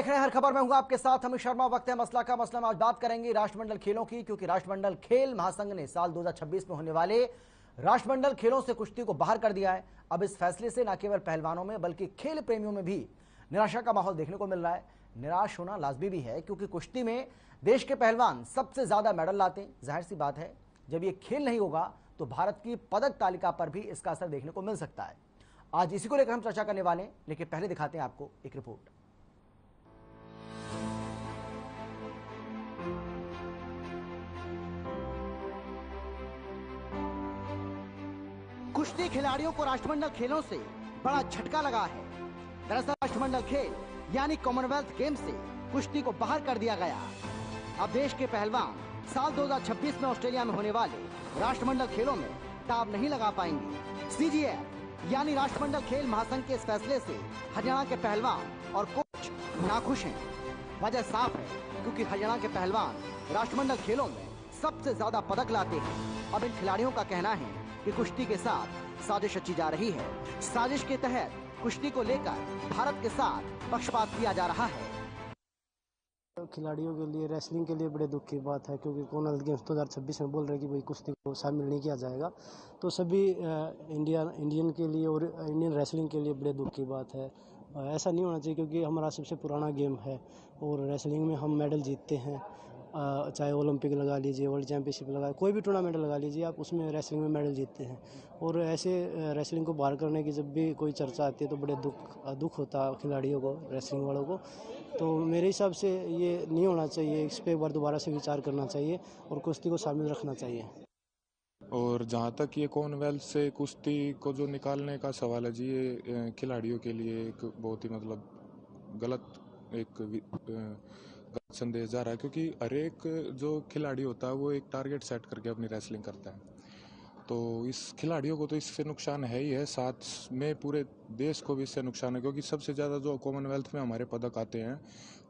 देख रहे हैं हर खबर में हूं आपके साथ अमित शर्मा। वक्त है मसला का। मसला में आज बात करेंगे राष्ट्रमंडल खेलों की, क्योंकि राष्ट्रमंडल खेल महासंघ ने साल 2026 में होने वाले राष्ट्रमंडल खेलों से कुश्ती को बाहर कर दिया है। अब इस फैसले से न केवल पहलवानों में बल्कि खेल प्रेमियों में भी निराशा का माहौल देखने को मिल रहा है। निराश होना लाजमी भी है, क्योंकि कुश्ती में देश के पहलवान सबसे ज्यादा मेडल लाते हैं। जाहिर सी बात है, जब ये खेल नहीं होगा तो भारत की पदक तालिका पर भी इसका असर देखने को मिल सकता है। आज इसी को लेकर हम चर्चा करने वाले हैं, लेकिन पहले दिखाते हैं आपको एक रिपोर्ट। कुश्ती खिलाड़ियों को राष्ट्रमंडल खेलों से बड़ा झटका लगा है। दरअसल राष्ट्रमंडल खेल यानी कॉमनवेल्थ गेम से कुश्ती को बाहर कर दिया गया। अब देश के पहलवान साल 2026 में ऑस्ट्रेलिया में होने वाले राष्ट्रमंडल खेलों में दांव नहीं लगा पाएंगे। सीजीएफ यानी राष्ट्रमंडल खेल महासंघ के इस फैसले से हरियाणा के पहलवान और कोच नाखुश हैं। वजह साफ है, क्योंकि हरियाणा के पहलवान राष्ट्रमंडल खेलों में सबसे ज्यादा पदक लाते हैं। अब इन खिलाड़ियों का कहना है कि कुश्ती के साथ साजिश रची जा रही है। साजिश के तहत कुश्ती को लेकर भारत के साथ पक्षपात किया जा रहा है। खिलाड़ियों के लिए, रेसलिंग के लिए बड़े दुख की बात है, क्योंकि कॉमनवेल्थ गेम्स 2026 में बोल रहे हैं कि भाई कुश्ती को शामिल नहीं किया जाएगा। तो सभी इंडियन के लिए और इंडियन रेसलिंग के लिए बड़े दुख की बात है। ऐसा नहीं होना चाहिए, क्योंकि हमारा सबसे पुराना गेम है और रेसलिंग में हम मेडल जीतते हैं। चाहे ओलंपिक लगा लीजिए, वर्ल्ड चैंपियनशिप लगा, कोई भी टूर्नामेंट लगा लीजिए आप, उसमें रेसलिंग में मेडल जीतते हैं। और ऐसे रेसलिंग को बाहर करने की जब भी कोई चर्चा आती है तो बड़े दुख होता है खिलाड़ियों को, रेसलिंग वालों को। तो मेरे हिसाब से ये नहीं होना चाहिए। इस पर एक बार दोबारा से विचार करना चाहिए और कुश्ती को शामिल रखना चाहिए। और जहाँ तक ये कॉमनवेल्थ से कुश्ती को जो निकालने का सवाल है जी, ये खिलाड़ियों के लिए एक बहुत ही गलत संदेश जा रहा है, क्योंकि हर एक जो खिलाड़ी होता है वो एक टारगेट सेट करके अपनी रेसलिंग करता है। तो इस खिलाड़ियों को तो इससे नुकसान है ही है, साथ में पूरे देश को भी इससे नुकसान है, क्योंकि सबसे ज़्यादा जो कॉमनवेल्थ में हमारे पदक आते हैं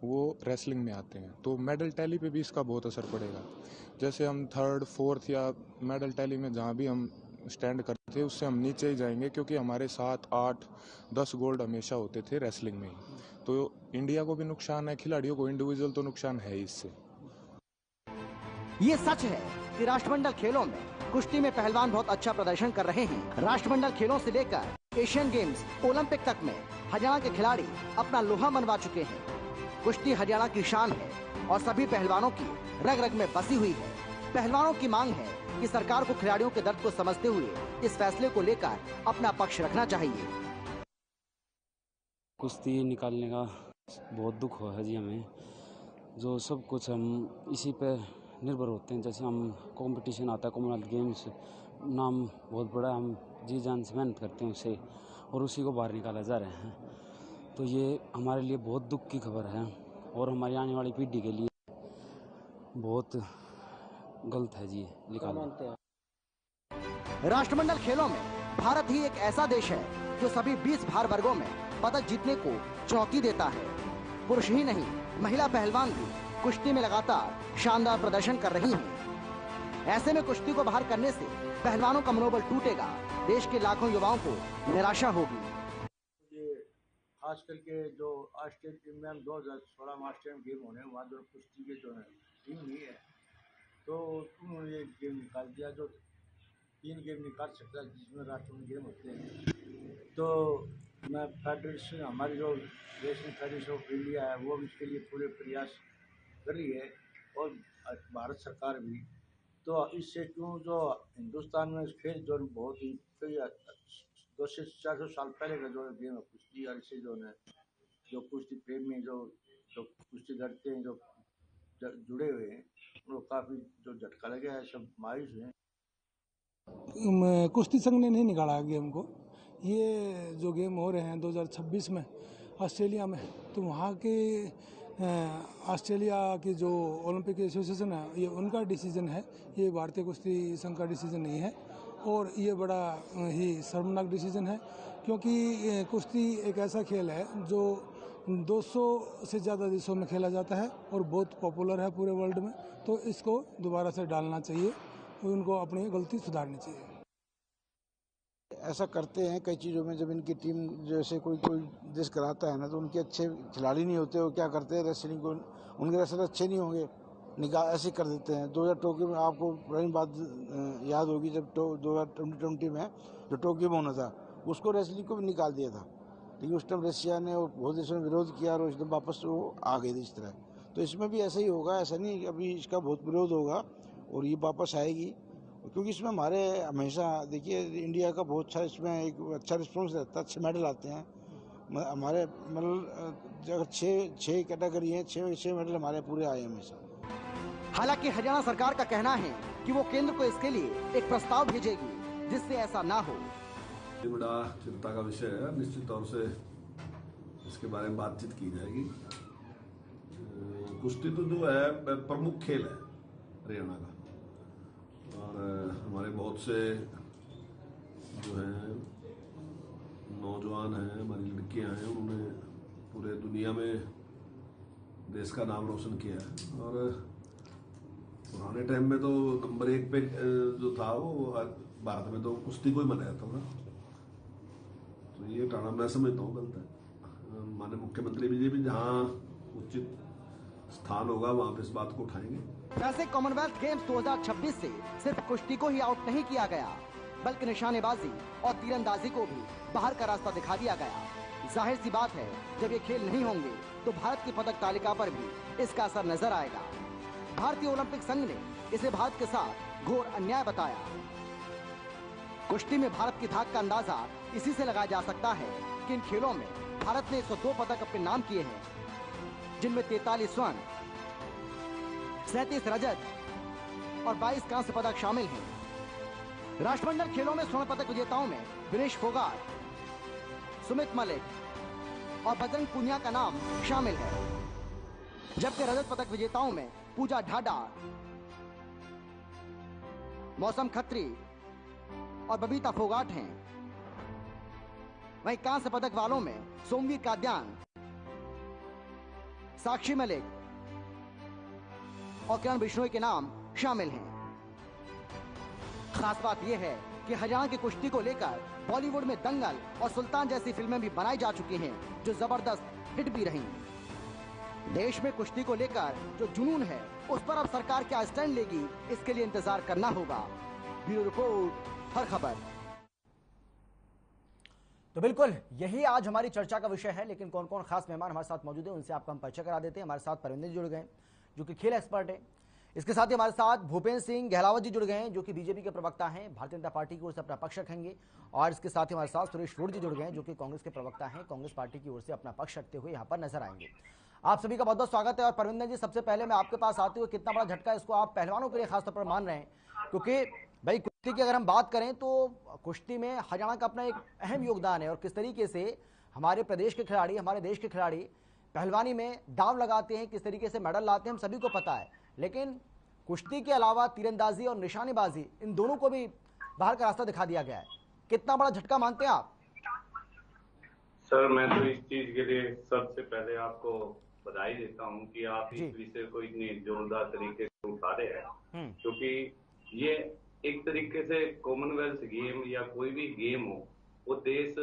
वो रेसलिंग में आते हैं। तो मेडल टैली पे भी इसका बहुत असर पड़ेगा। जैसे हम 3rd 4th या मेडल टैली में जहाँ भी हम स्टैंड करते थे, उससे हम नीचे ही जाएंगे, क्योंकि हमारे 7, 8, 10 गोल्ड हमेशा होते थे रेसलिंग में ही। तो इंडिया को भी नुकसान है, खिलाड़ियों को इंडिविजुअल तो नुकसान है ही इससे। ये सच है कि राष्ट्रमंडल खेलों में कुश्ती में पहलवान बहुत अच्छा प्रदर्शन कर रहे हैं। राष्ट्रमंडल खेलों से लेकर एशियन गेम्स, ओलंपिक तक में हरियाणा के खिलाड़ी अपना लोहा मनवा चुके हैं। कुश्ती हरियाणा की शान है और सभी पहलवानों की रग रग में बसी हुई है। पहलवानों की मांग है कि सरकार को खिलाड़ियों के दर्द को समझते हुए इस फैसले को लेकर अपना पक्ष रखना चाहिए। कुश्ती निकालने का बहुत दुख हुआ है जी हमें। जो सब कुछ हम इसी पे निर्भर होते हैं। जैसे हम कंपटीशन आता है कॉमनवेल्थ गेम्स, नाम बहुत बड़ा, हम जी जान से मेहनत करते हैं उसे, और उसी को बाहर निकाला जा रहे हैं। तो ये हमारे लिए बहुत दुख की खबर है और हमारी आने वाली पीढ़ी के लिए बहुत गलत है जी निकालना। राष्ट्रमंडल खेलों में भारत ही एक ऐसा देश है जो सभी 20 भार वर्गों में पदक जीतने को चुनौती देता है। पुरुष ही नहीं, महिला पहलवान भी कुश्ती में लगातार शानदार प्रदर्शन कर रही हैं। ऐसे में कुश्ती को बाहर करने से पहलवानों का मनोबल टूटेगा, देश के लाखों युवाओं को निराशा होगी। ये खास करके जो ऑस्ट्रेलिया में 2016 में ऑस्ट्रेलियन गेम होने, वहाँ जो कुश्ती के जो है टीम नहीं है, तो उन्होंने ये गेम निकाल दिया। जो 3 गेम निकाल सकता है जिसमें राष्ट्रमंडल गेम होते हैं। तो मैं फेडरेशन, हमारी जो रेसलिंग फेडरेशन ऑफ इंडिया है, वो भी इसके लिए पूरे प्रयास कर रही है, और भारत सरकार भी। तो इससे क्यों जो हिंदुस्तान में खेल जो बहुत ही 200 से 400 साल पहले का जो गेम है कुश्ती, और इससे जो कुश्ती प्रेमी जो कुश्ती लड़ते हैं, जो जुड़े हुए हैं, उनको काफ़ी जो झटका लगा है, सब मायूस हैं। कुश्ती संघ ने नहीं निकाला गेम को। ये जो गेम हो रहे हैं 2026 में ऑस्ट्रेलिया में, तो वहाँ के ऑस्ट्रेलिया की जो ओलंपिक एसोसिएशन है, ये उनका डिसीजन है, ये भारतीय कुश्ती संघ का डिसीजन नहीं है। और ये बड़ा ही शर्मनाक डिसीजन है, क्योंकि कुश्ती एक ऐसा खेल है जो 200 से ज़्यादा देशों में खेला जाता है और बहुत पॉपुलर है पूरे वर्ल्ड में। तो इसको दोबारा से डालना चाहिए, उनको अपनी गलती सुधारनी चाहिए। ऐसा करते हैं कई चीज़ों में। जब इनकी टीम जैसे कोई देश कराता है ना, तो उनके अच्छे खिलाड़ी नहीं होते, वो क्या करते हैं रेसलिंग को, उनके रेसलर अच्छे नहीं होंगे, निकाल ऐसे कर देते हैं। 2000 टोक्यो में आपको पुरानी बात याद होगी, जब 2020 में जो टोक्यो में होना था, उसको रेसलिंग को भी निकाल दिया था, लेकिन उस टाइम रशिया ने और बहुत देशों ने विरोध किया और एकदम वापस वो आ गए थे इस तरह। तो इसमें भी ऐसा ही होगा, ऐसा नहीं अभी इसका बहुत विरोध होगा और ये वापस आएगी, क्योंकि इसमें हमारे हमेशा देखिए इंडिया का बहुत अच्छा इसमें एक अच्छा रिस्पॉन्स रहता है, अच्छे मेडल आते हैं हमारे। मतलब अगर छः कैटेगरी हैं, छः मेडल हमारे पूरे आए हमेशा। हालांकि हरियाणा सरकार का कहना है कि वो केंद्र को इसके लिए एक प्रस्ताव भेजेगी जिससे ऐसा ना हो। ये बड़ा चिंता का विषय है, निश्चित तौर से इसके बारे में बातचीत की जाएगी। कुश्ती तो जो है प्रमुख खेल है हरियाणा का, और हमारे बहुत से जो हैं नौजवान हैं, हमारी लड़कियां हैं, उन्होंने पूरे दुनिया में देश का नाम रोशन किया है। और पुराने टाइम में तो नंबर 1 पे जो था वो भारत में तो कुश्ती को ही मनाया था ना, तो ये टाना मैं समझता हूँ गलत है। माननीय मुख्यमंत्री भी जहाँ उचित स्थान होगा वहाँ पे इस बात को उठाएंगे। वैसे कॉमनवेल्थ गेम्स 2026 से सिर्फ कुश्ती को ही आउट नहीं किया गया, बल्कि निशानेबाजी और तीरंदाजी को भी बाहर का रास्ता दिखा दिया गया। जाहिर सी बात है, जब ये खेल नहीं होंगे तो भारत की पदक तालिका पर भी इसका असर नजर आएगा। भारतीय ओलंपिक संघ ने इसे भारत के साथ घोर अन्याय बताया। कुश्ती में भारत की धाक का अंदाजा इसी से लगाया जा सकता है कि इन खेलों में भारत ने 102 पदक अपने नाम किए हैं, जिनमें 43 स्वर्ण, 37 रजत और 22 कांस्य पदक शामिल हैं। राष्ट्रमंडल खेलों में स्वर्ण पदक विजेताओं में विनेश फोगाट, सुमित मलिक और बजरंग पुनिया का नाम शामिल है, जबकि रजत पदक विजेताओं में पूजा ढाडा, मौसम खत्री और बबीता फोगाट हैं। वहीं कांस्य पदक वालों में सोमवीर काद्यान, साक्षी मलिक और किरण बिश्नोई के नाम शामिल हैं। खास बात यह है कि हरियाणा की कुश्ती को लेकर बॉलीवुड में दंगल और सुल्तान जैसी फिल्में भी बनाई जा चुकी हैं, जो जबरदस्त हिट भी रही। देश में कुश्ती को लेकर जो जुनून है, उस पर अब सरकार क्या स्टैंड लेगी, इसके लिए इंतजार करना होगा। ब्यूरो रिपोर्ट, हर खबर। तो बिल्कुल यही आज हमारी चर्चा का विषय है, लेकिन कौन कौन खास मेहमान हमारे साथ मौजूद हैं उनसे आपका हम परिचय करा देते हैं। हमारे साथ परविंदर जी जुड़ गए, जो कि खेल एक्सपर्ट है। इसके साथ ही हमारे साथ भूपेंद्र सिंह गहलावत जी जुड़ गए हैं, जो कि बीजेपी के प्रवक्ता हैं, भारतीय जनता पार्टी की ओर से अपना पक्ष रखेंगे। और इसके साथ ही हमारे साथ सुरेश रोड जी जुड़ गए हैं, जो कि कांग्रेस के प्रवक्ता हैं, कांग्रेस पार्टी की ओर से अपना पक्ष रखते हुए यहाँ पर नजर आएंगे। आप सभी का बहुत बहुत स्वागत है। और परविंदर जी, सबसे पहले मैं आपके पास आते हुए, कितना बड़ा झटका इसको आप पहलवानों के लिए खासतौर पर मान रहे हैं, क्योंकि भाई कुश्ती की अगर हम बात करें तो कुश्ती में हरियाणा का अपना एक अहम योगदान है, और किस तरीके से हमारे प्रदेश के खिलाड़ी, हमारे देश के खिलाड़ी पहलवानी में दांव लगाते हैं, किस तरीके से मेडल लाते हैं, हम सभी को पता है। लेकिन कुश्ती के अलावा तीरंदाजी और निशानेबाजी, इन दोनों को भी बाहर का रास्ता दिखा दिया गया है। कितना बड़ा झटका मानते हैं आप? सर, मैं तो इस चीज के लिए सबसे पहले आपको बधाई देता हूं कि आप इस विषय को इतनी जोरदार तरीके से उठा रहे हैं, क्योंकि ये एक तरीके से कॉमनवेल्थ गेम या कोई भी गेम हो, वो देश,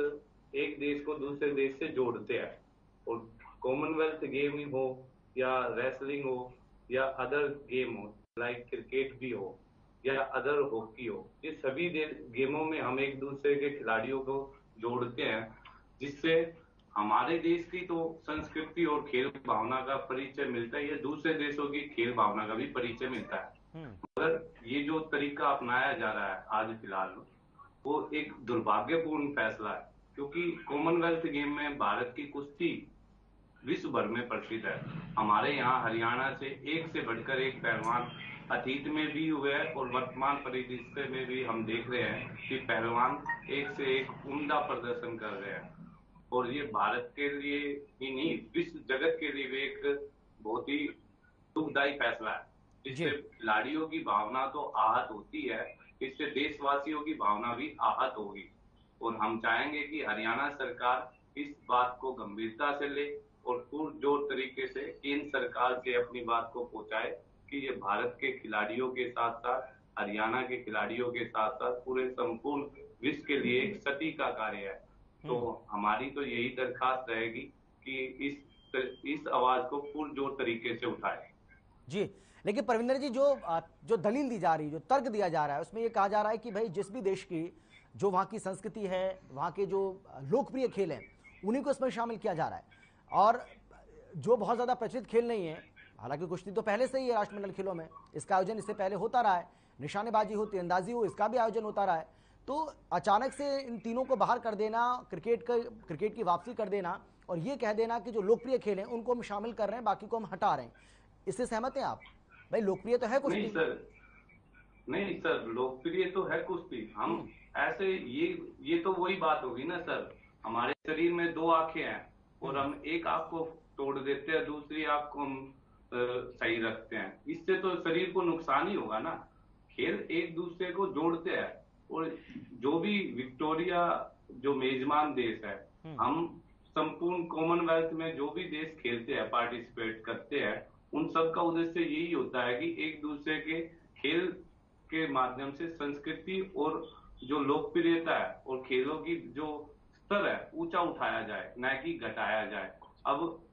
एक देश को दूसरे देश से जोड़ते हैं। और कॉमनवेल्थ गेम ही हो या रेसलिंग हो या अदर गेम हो, लाइक क्रिकेट भी हो या अदर हॉकी हो, ये सभी गेमों में हम एक दूसरे के खिलाड़ियों को जोड़ते हैं, जिससे हमारे देश की तो संस्कृति और खेल भावना का परिचय मिलता है, या दूसरे देशों की खेल भावना का भी परिचय मिलता है। मगर ये जो तरीका अपनाया जा रहा है आज फिलहाल, वो एक दुर्भाग्यपूर्ण फैसला है, क्योंकि कॉमनवेल्थ गेम में भारत की कुश्ती विश्व भर में प्रसिद्ध है। हमारे यहाँ हरियाणा से एक से बढ़कर एक पहलवान अतीत में भी हुए हैं, और वर्तमान परिदृश्य में भी हम देख रहे हैं कि पहलवान एक से एक उम्दा प्रदर्शन कर रहे हैं। और ये भारत के लिए ही नहीं, विश्व जगत के लिए भी एक बहुत ही दुखदायी फैसला है। इससे खिलाड़ियों की भावना तो आहत होती है, इससे देशवासियों की भावना भी आहत होगी। और हम चाहेंगे कि हरियाणा सरकार इस बात को गंभीरता से ले और पुरजोर तरीके से केंद्र सरकार से अपनी बात को पहुंचाए कि ये भारत के खिलाड़ियों के साथ साथ, हरियाणा के खिलाड़ियों के साथ साथ पूरे संपूर्ण विश्व के लिए एक सती का कार्य है। तो हमारी तो यही दरखास्त रहेगी कि इस आवाज को पुरजोर तरीके से उठाए। जी, लेकिन परविंदर जी, जो दलील दी जा रही है, जो तर्क दिया जा रहा है, उसमें ये कहा जा रहा है कि भाई जिस भी देश की जो वहाँ की संस्कृति है, वहाँ के जो लोकप्रिय खेल हैं, उन्हीं को इसमें शामिल किया जा रहा है। और जो बहुत ज़्यादा प्रचलित खेल नहीं है, हालांकि कुश्ती तो पहले से ही है राष्ट्रमंडल खेलों में, इसका आयोजन इससे पहले होता रहा है, निशानेबाजी हो, तीरंदाजी हो, इसका भी आयोजन होता रहा है। तो अचानक से इन तीनों को बाहर कर देना, क्रिकेट की वापसी कर देना और ये कह देना कि जो लोकप्रिय खेल हैं उनको हम शामिल कर रहे हैं, बाकी को हम हटा रहे हैं, इससे सहमत हैं आप? भाई लोकप्रिय तो है कुश्ती। नहीं सर, लोकप्रिय तो है कुश्ती। हम ऐसे ये तो वही बात होगी ना सर, हमारे शरीर में 2 आंखें हैं और हम एक आंख को तोड़ देते हैं, दूसरी आंख को हम सही रखते हैं, इससे तो शरीर को नुकसान ही होगा ना। खेल एक दूसरे को जोड़ते हैं और जो भी विक्टोरिया जो मेजबान देश है, हम संपूर्ण कॉमनवेल्थ में जो भी देश खेलते हैं, पार्टिसिपेट करते हैं, उन सब का उद्देश्य यही होता है कि एक दूसरे के खेल के माध्यम से संस्कृति और जो लोकप्रियता है और खेलों की जो स्तर है ऊंचा उठाया जाए, न कि घटाया जाए। अब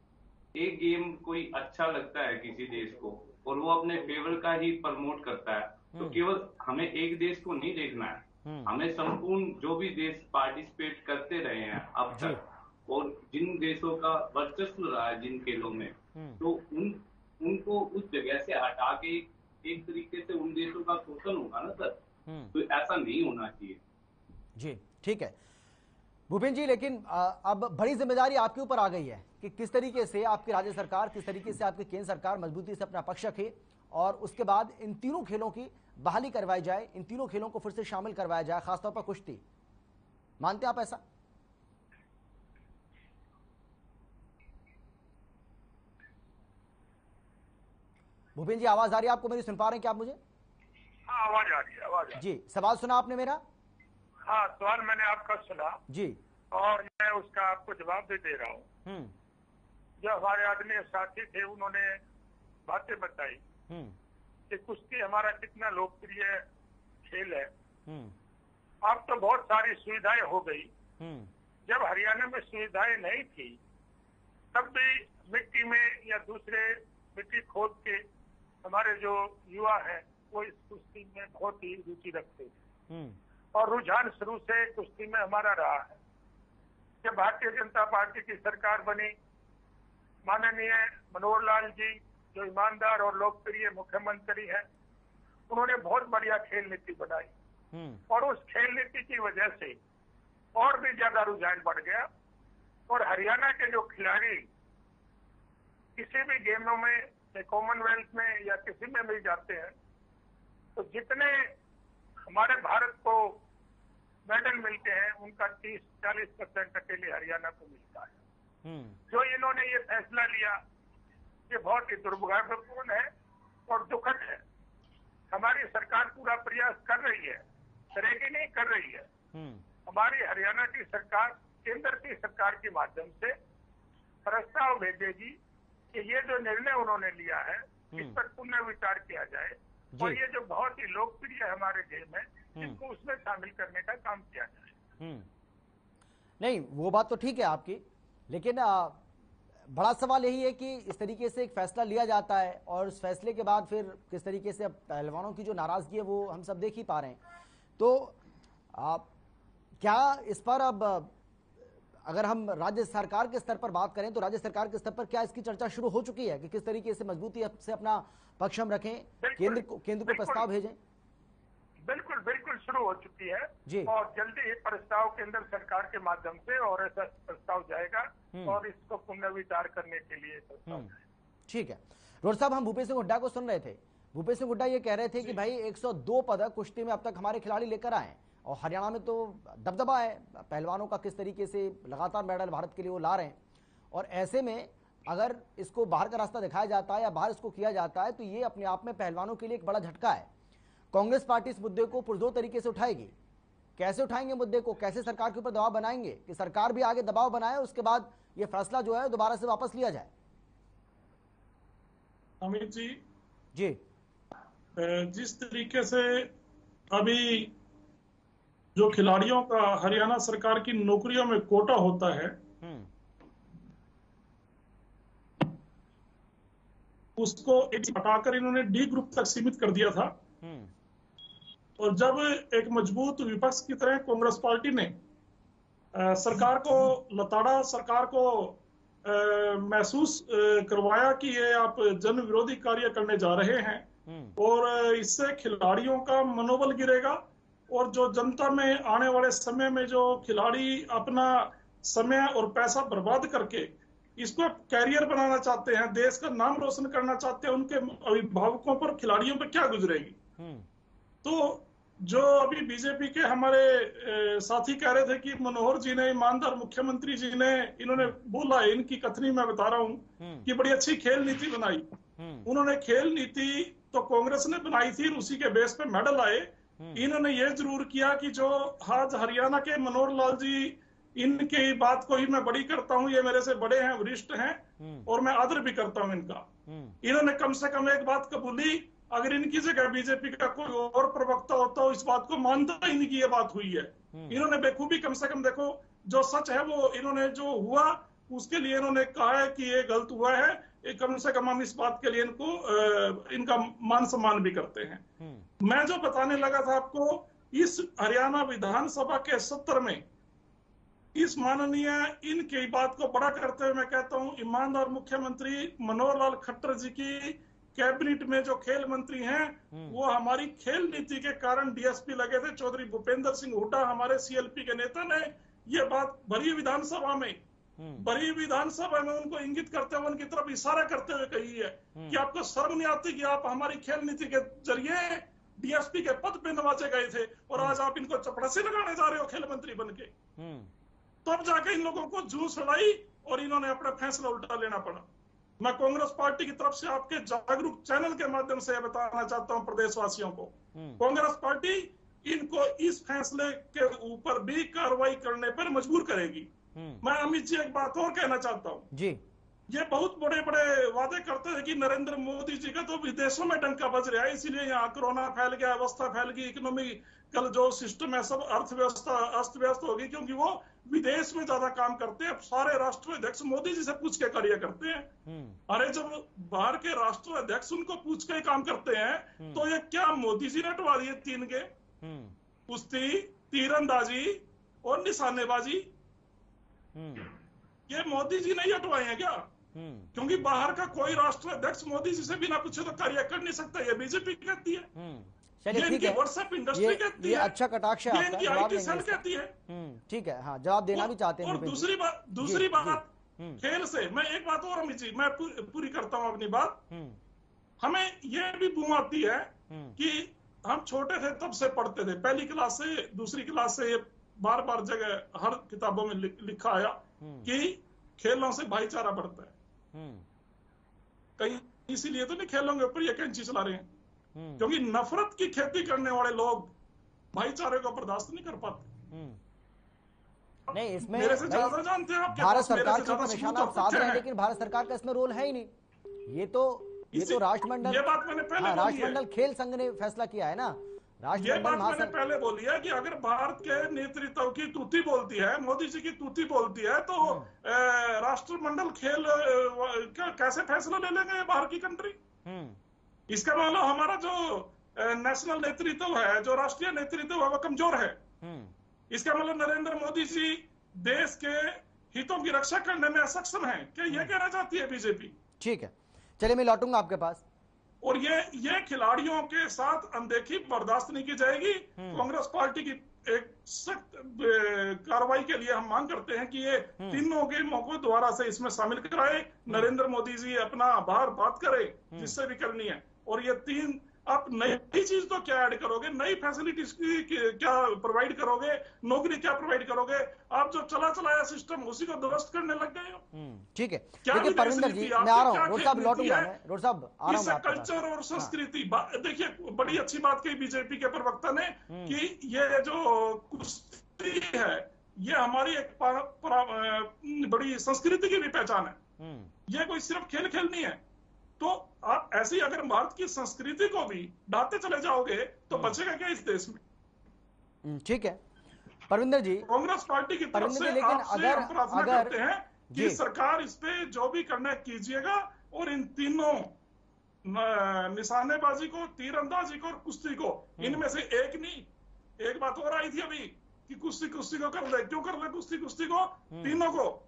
एक गेम कोई अच्छा लगता है किसी देश को और वो अपने फेवर का ही प्रमोट करता है, तो केवल हमें एक देश को नहीं देखना है, हमें संपूर्ण जो भी देश पार्टिसिपेट करते रहे हैं अब तक और जिन देशों का वर्चस्व रहा है जिन खेलों में, तो उनको उस जगह से हटा के एक तरीके से उन देशों का शोषण होगा ना सर। तो ऐसा नहीं होना चाहिए। जी ठीक है भूपेन जी, लेकिन अब बड़ी जिम्मेदारी आपके ऊपर आ गई है कि किस तरीके से आपकी राज्य सरकार, किस तरीके से आपकी केंद्र सरकार मजबूती से अपना पक्ष रखे और उसके बाद इन तीनों खेलों की बहाली करवाई जाए, इन तीनों खेलों को फिर से शामिल करवाया जाए, खासतौर पर कुश्ती। मानते आप ऐसा? भूपेन जी आवाज आ रही है आपको मेरी? सुन पा रहे हैं क्या आप मुझे? हाँ आवाज आ रही है, आवाज आ रही है। जी, सवाल सुना आपने मेरा? हाँ सवाल मैंने आपका सुना जी, और मैं उसका आपको जवाब भी दे रहा हूँ। जो हमारे आदमी साथी थे उन्होंने बातें बताई कि कुश्ती हमारा कितना लोकप्रिय खेल है। अब तो बहुत सारी सुविधाएं हो गई। जब हरियाणा में सुविधाएं नहीं थी तब भी मिट्टी में या दूसरे मिट्टी खोद के हमारे जो युवा हैं वो इस कुश्ती में बहुत ही रुचि रखते थे और रुझान शुरू से कुश्ती में हमारा रहा है। जब भारतीय जनता पार्टी की सरकार बनी, माननीय मनोहर लाल जी जो ईमानदार और लोकप्रिय मुख्यमंत्री हैं, उन्होंने बहुत बढ़िया खेल नीति बनाई और उस खेल नीति की वजह से और भी ज्यादा रुझान बढ़ गया और हरियाणा के जो खिलाड़ी किसी भी गेमों में, कॉमनवेल्थ में या किसी में भी जाते हैं, तो जितने हमारे भारत को मेडल मिलते हैं उनका 30-40% अकेले हरियाणा को मिलता है। जो इन्होंने ये फैसला लिया ये बहुत ही दुर्भाग्यपूर्ण है और दुखद है। हमारी सरकार पूरा प्रयास कर रही है, करेगी नहीं, कर रही है। हमारी हरियाणा की सरकार केंद्र की सरकार के माध्यम से प्रस्ताव भेजेगी कि ये जो निर्णय उन्होंने लिया है इस पर पुनः विचार किया जाए और ये जो बहुत ही लोकप्रिय हमारे गेम है इसको उसमें शामिल करने का काम किया जाए। नहीं वो बात तो ठीक है आपकी, लेकिन बड़ा सवाल यही है कि इस तरीके से एक फैसला लिया जाता है और उस फैसले के बाद फिर किस तरीके से अब पहलवानों की जो नाराजगी है वो हम सब देख ही पा रहे हैं। तो क्या इस पर अब अगर हम राज्य सरकार के स्तर पर बात करें तो राज्य सरकार के स्तर पर क्या इसकी चर्चा शुरू हो चुकी है कि किस तरीके से मजबूती से अपना पक्ष हम रखें, केंद्र को प्रस्ताव भेजें? बिल्कुल बिल्कुल शुरू हो चुकी है जी। और जल्दी ही प्रस्ताव केंद्र सरकार के माध्यम से और ऐसा प्रस्ताव जाएगा और इसको पुनर्विचार करने के लिए प्रस्ताव। ठीक है रोहट साहब, हम भूपेश सिंह हुड्डा को सुन रहे थे। भूपेश सिंह हुड्डा ये कह रहे थे कि भाई 102 पदक कुश्ती में अब तक हमारे खिलाड़ी लेकर आए और हरियाणा में तो दबदबा है पहलवानों का, किस तरीके से लगातार मेडल भारत के लिए वो ला रहे हैं और ऐसे में अगर इसको बाहर का रास्ता दिखाया जाता है या बाहर इसको किया जाता है तो ये अपने आप में पहलवानों के लिए एक बड़ा झटका है। कांग्रेस पार्टी इस मुद्दे को पुरजोर तरीके से उठाएगी। कैसे उठाएंगे मुद्दे को, कैसे सरकार के ऊपर दबाव बनाएंगे कि सरकार भी आगे दबाव बनाए, उसके बाद ये फैसला जो है दोबारा से वापस लिया जाए? अमित जी जी, जिस तरीके से अभी जो खिलाड़ियों का हरियाणा सरकार की नौकरियों में कोटा होता है, उसको हटाकर इन्होंने डी ग्रुप तक सीमित कर दिया था। और जब एक मजबूत विपक्ष की तरह कांग्रेस पार्टी ने सरकार को लताड़ा, सरकार को महसूस करवाया कि ये आप जन विरोधी कार्य करने जा रहे हैं और इससे खिलाड़ियों का मनोबल गिरेगा और जो जनता में आने वाले समय में जो खिलाड़ी अपना समय और पैसा बर्बाद करके इसको कैरियर बनाना चाहते हैं, देश का नाम रोशन करना चाहते हैं, उनके अभिभावकों पर, खिलाड़ियों पर क्या गुजरेगी। तो जो अभी बीजेपी के हमारे साथी कह रहे थे कि मनोहर जी ने, ईमानदार मुख्यमंत्री जी ने, इन्होंने बोला, इनकी कथनी मैं बता रहा हूँ कि बड़ी अच्छी खेल नीति बनाई। उन्होंने खेल नीति तो कांग्रेस ने बनाई थी, उसी के बेस पे मेडल आए। इन्होंने ये जरूर किया कि जो आज हरियाणा के मनोहर लाल जी, इनकी बात को ही मैं बड़ी करता हूँ, ये मेरे से बड़े हैं, वरिष्ठ हैं और मैं आदर भी करता हूँ इनका। इन्होंने कम से कम एक बात कबूली, अगर इनकी जगह बीजेपी का कोई और प्रवक्ता होता हो इस बात को मानता ही नहीं कि ये बात हुई है। इन्होंने बेखूबी, कम से कम देखो जो सच है वो इन्होंने जो हुआ उसके लिए इन्होंने कहा है कि ये गलत हुआ है। कम से कम हम इस बात के लिए इनको इनका मान सम्मान भी करते हैं। मैं जो बताने लगा था आपको, इस हरियाणा विधानसभा के सत्र में इस माननीय इनकी बात को बड़ा करते हुए मैं कहता हूं, ईमानदार मुख्यमंत्री मनोहर लाल खट्टर जी की कैबिनेट में जो खेल मंत्री हैं वो हमारी खेल नीति के कारण डीएसपी लगे थे। चौधरी भूपेंद्र सिंह हुड्डा हमारे सीएलपी के नेता ने ये बात भरी विधानसभा में उनको इंगित करते हुए, उनकी तरफ इशारा करते हुए कही है कि आपको शर्म नहीं आती कि आप हमारी खेल नीति के जरिए डीएसपी के पद पे नवाजे गए थे और आज आप इनको चपरासी लगाने जा रहे हो खेल मंत्री बन के। तब जाके इन लोगों को जूस लड़ाई और इन्होंने अपना फैसला उल्टा लेना पड़ा। मैं कांग्रेस पार्टी की तरफ से आपके जागरूक चैनल के माध्यम से बताना चाहता हूं प्रदेशवासियों को, कांग्रेस पार्टी इनको इस फैसले के ऊपर भी कार्रवाई करने पर मजबूर करेगी। मैं अमित जी एक बात और कहना चाहता हूं जी, ये बहुत बड़े बड़े वादे करते हैं कि नरेंद्र मोदी जी का तो विदेशों में डंका बज रहा है, इसीलिए यहाँ कोरोना फैल गया, अवस्था फैल गई, इकोनॉमिकल जो सिस्टम है सब अर्थव्यवस्था अस्त व्यस्त होगी, क्योंकि वो विदेश में ज्यादा काम करते हैं। सारे राष्ट्राध्यक्ष मोदी जी से पूछ के कार्य करते हैं। अरे जब बाहर के राष्ट्राध्यक्ष उनको पूछ के काम करते हैं तो ये क्या मोदी जी ने हटवा दिए 3 गेम, कुश्ती, तीरंदाजी और निशानेबाजी, ये मोदी जी नहीं हटवाए हैं क्या? क्योंकि बाहर का कोई राष्ट्राध्यक्ष मोदी जी से बिना पूछे तो कार्य कर नहीं सकता, ये बीजेपी कहती है। चलिए ठीक है, व्हाट्सएप इंडस्ट्री कहती है, अच्छा कटाक्ष है आपका, जवाब देंगे कहती है। ठीक है, हाँ जवाब देना भी चाहते हैं। और दूसरी बात खेल से मैं एक बात और अमित जी मैं पूरी करता हूँ अपनी बात। हमें ये भी बूम आती है कि हम छोटे थे तब से पढ़ते थे, पहली क्लास से दूसरी क्लास से बार बार जगह हर किताबों में लिखा आया कि खेलों से भाईचारा बढ़ता है। कहीं इसीलिए तो नहीं खेलों के ऊपर ये कैंची चला रहे हैं, क्योंकि नफरत की खेती करने वाले लोग भाईचारे को बर्दाश्त नहीं कर पाते। नहीं, इसमें मेरे से ज्यादा जानते हैं आप, भारत सरकार के ऊपर निशाना आप साध रहे हैं, लेकिन भारत सरकार का इसमें रोल है ही नहीं। ये तो राष्ट्रमंडल, ये बात मैंने पहले राष्ट्रमंडल खेल संघ ने फैसला किया है ना। ये बात मैंने पहले बोली है कि अगर भारत के नेतृत्व की तूती बोलती है, मोदी जी की तूती बोलती है, तो राष्ट्रमंडल खेल कैसे फैसला ले लेंगे बाहर की कंट्री? इसका मतलब हमारा जो नेशनल नेतृत्व है, जो राष्ट्रीय नेतृत्व है वो कमजोर है। इसका मतलब नरेंद्र मोदी जी देश के हितों की रक्षा करने में असक्षम है, क्या ये कहना चाहती है बीजेपी? ठीक है, चलिए मैं लौटूंगा आपके पास। और ये खिलाड़ियों के साथ अनदेखी बर्दाश्त नहीं की जाएगी। कांग्रेस पार्टी की एक सख्त कार्रवाई के लिए हम मांग करते हैं कि ये तीनों गेमों को दोबारा से इसमें शामिल कराए। नरेंद्र मोदी जी अपना बाहर बात करे जिससे भी करनी है, और ये 3 आप नई चीज तो क्या ऐड करोगे, नई फैसिलिटीज क्या प्रोवाइड करोगे, नौकरी क्या प्रोवाइड करोगे? आप जो चला चलाया सिस्टम उसी को दुरुस्त करने लग गए हो। ठीक है, देखिए परविंदर जी मैं आ रहा हूँ, रोड साहब लौटूंगा मैं, रोड साहब आ रहा हूँ। कल्चर और संस्कृति, देखिए बड़ी अच्छी बात कही बीजेपी के प्रवक्ता ने कि ये जो कुश्ती है ये हमारी एक बड़ी संस्कृति की भी पहचान है। ये कोई सिर्फ खेल नहीं है। तो आप ऐसी अगर भारत की संस्कृति को भी ढाते चले जाओगे तो बचेगा क्या इस देश में? ठीक है, परविंदर जी, कांग्रेस पार्टी की तरफ से लेकिन आपसे हम प्रार्थना करते हैं कि सरकार इस पे जो भी करना कीजिएगा और इन तीनों निशानेबाजी को, तीरंदाजी को और कुश्ती को, इनमें से एक नहीं, एक बात और आई थी अभी कि कुश्ती को कर ले, क्यों कर ले कुश्ती को, तीनों को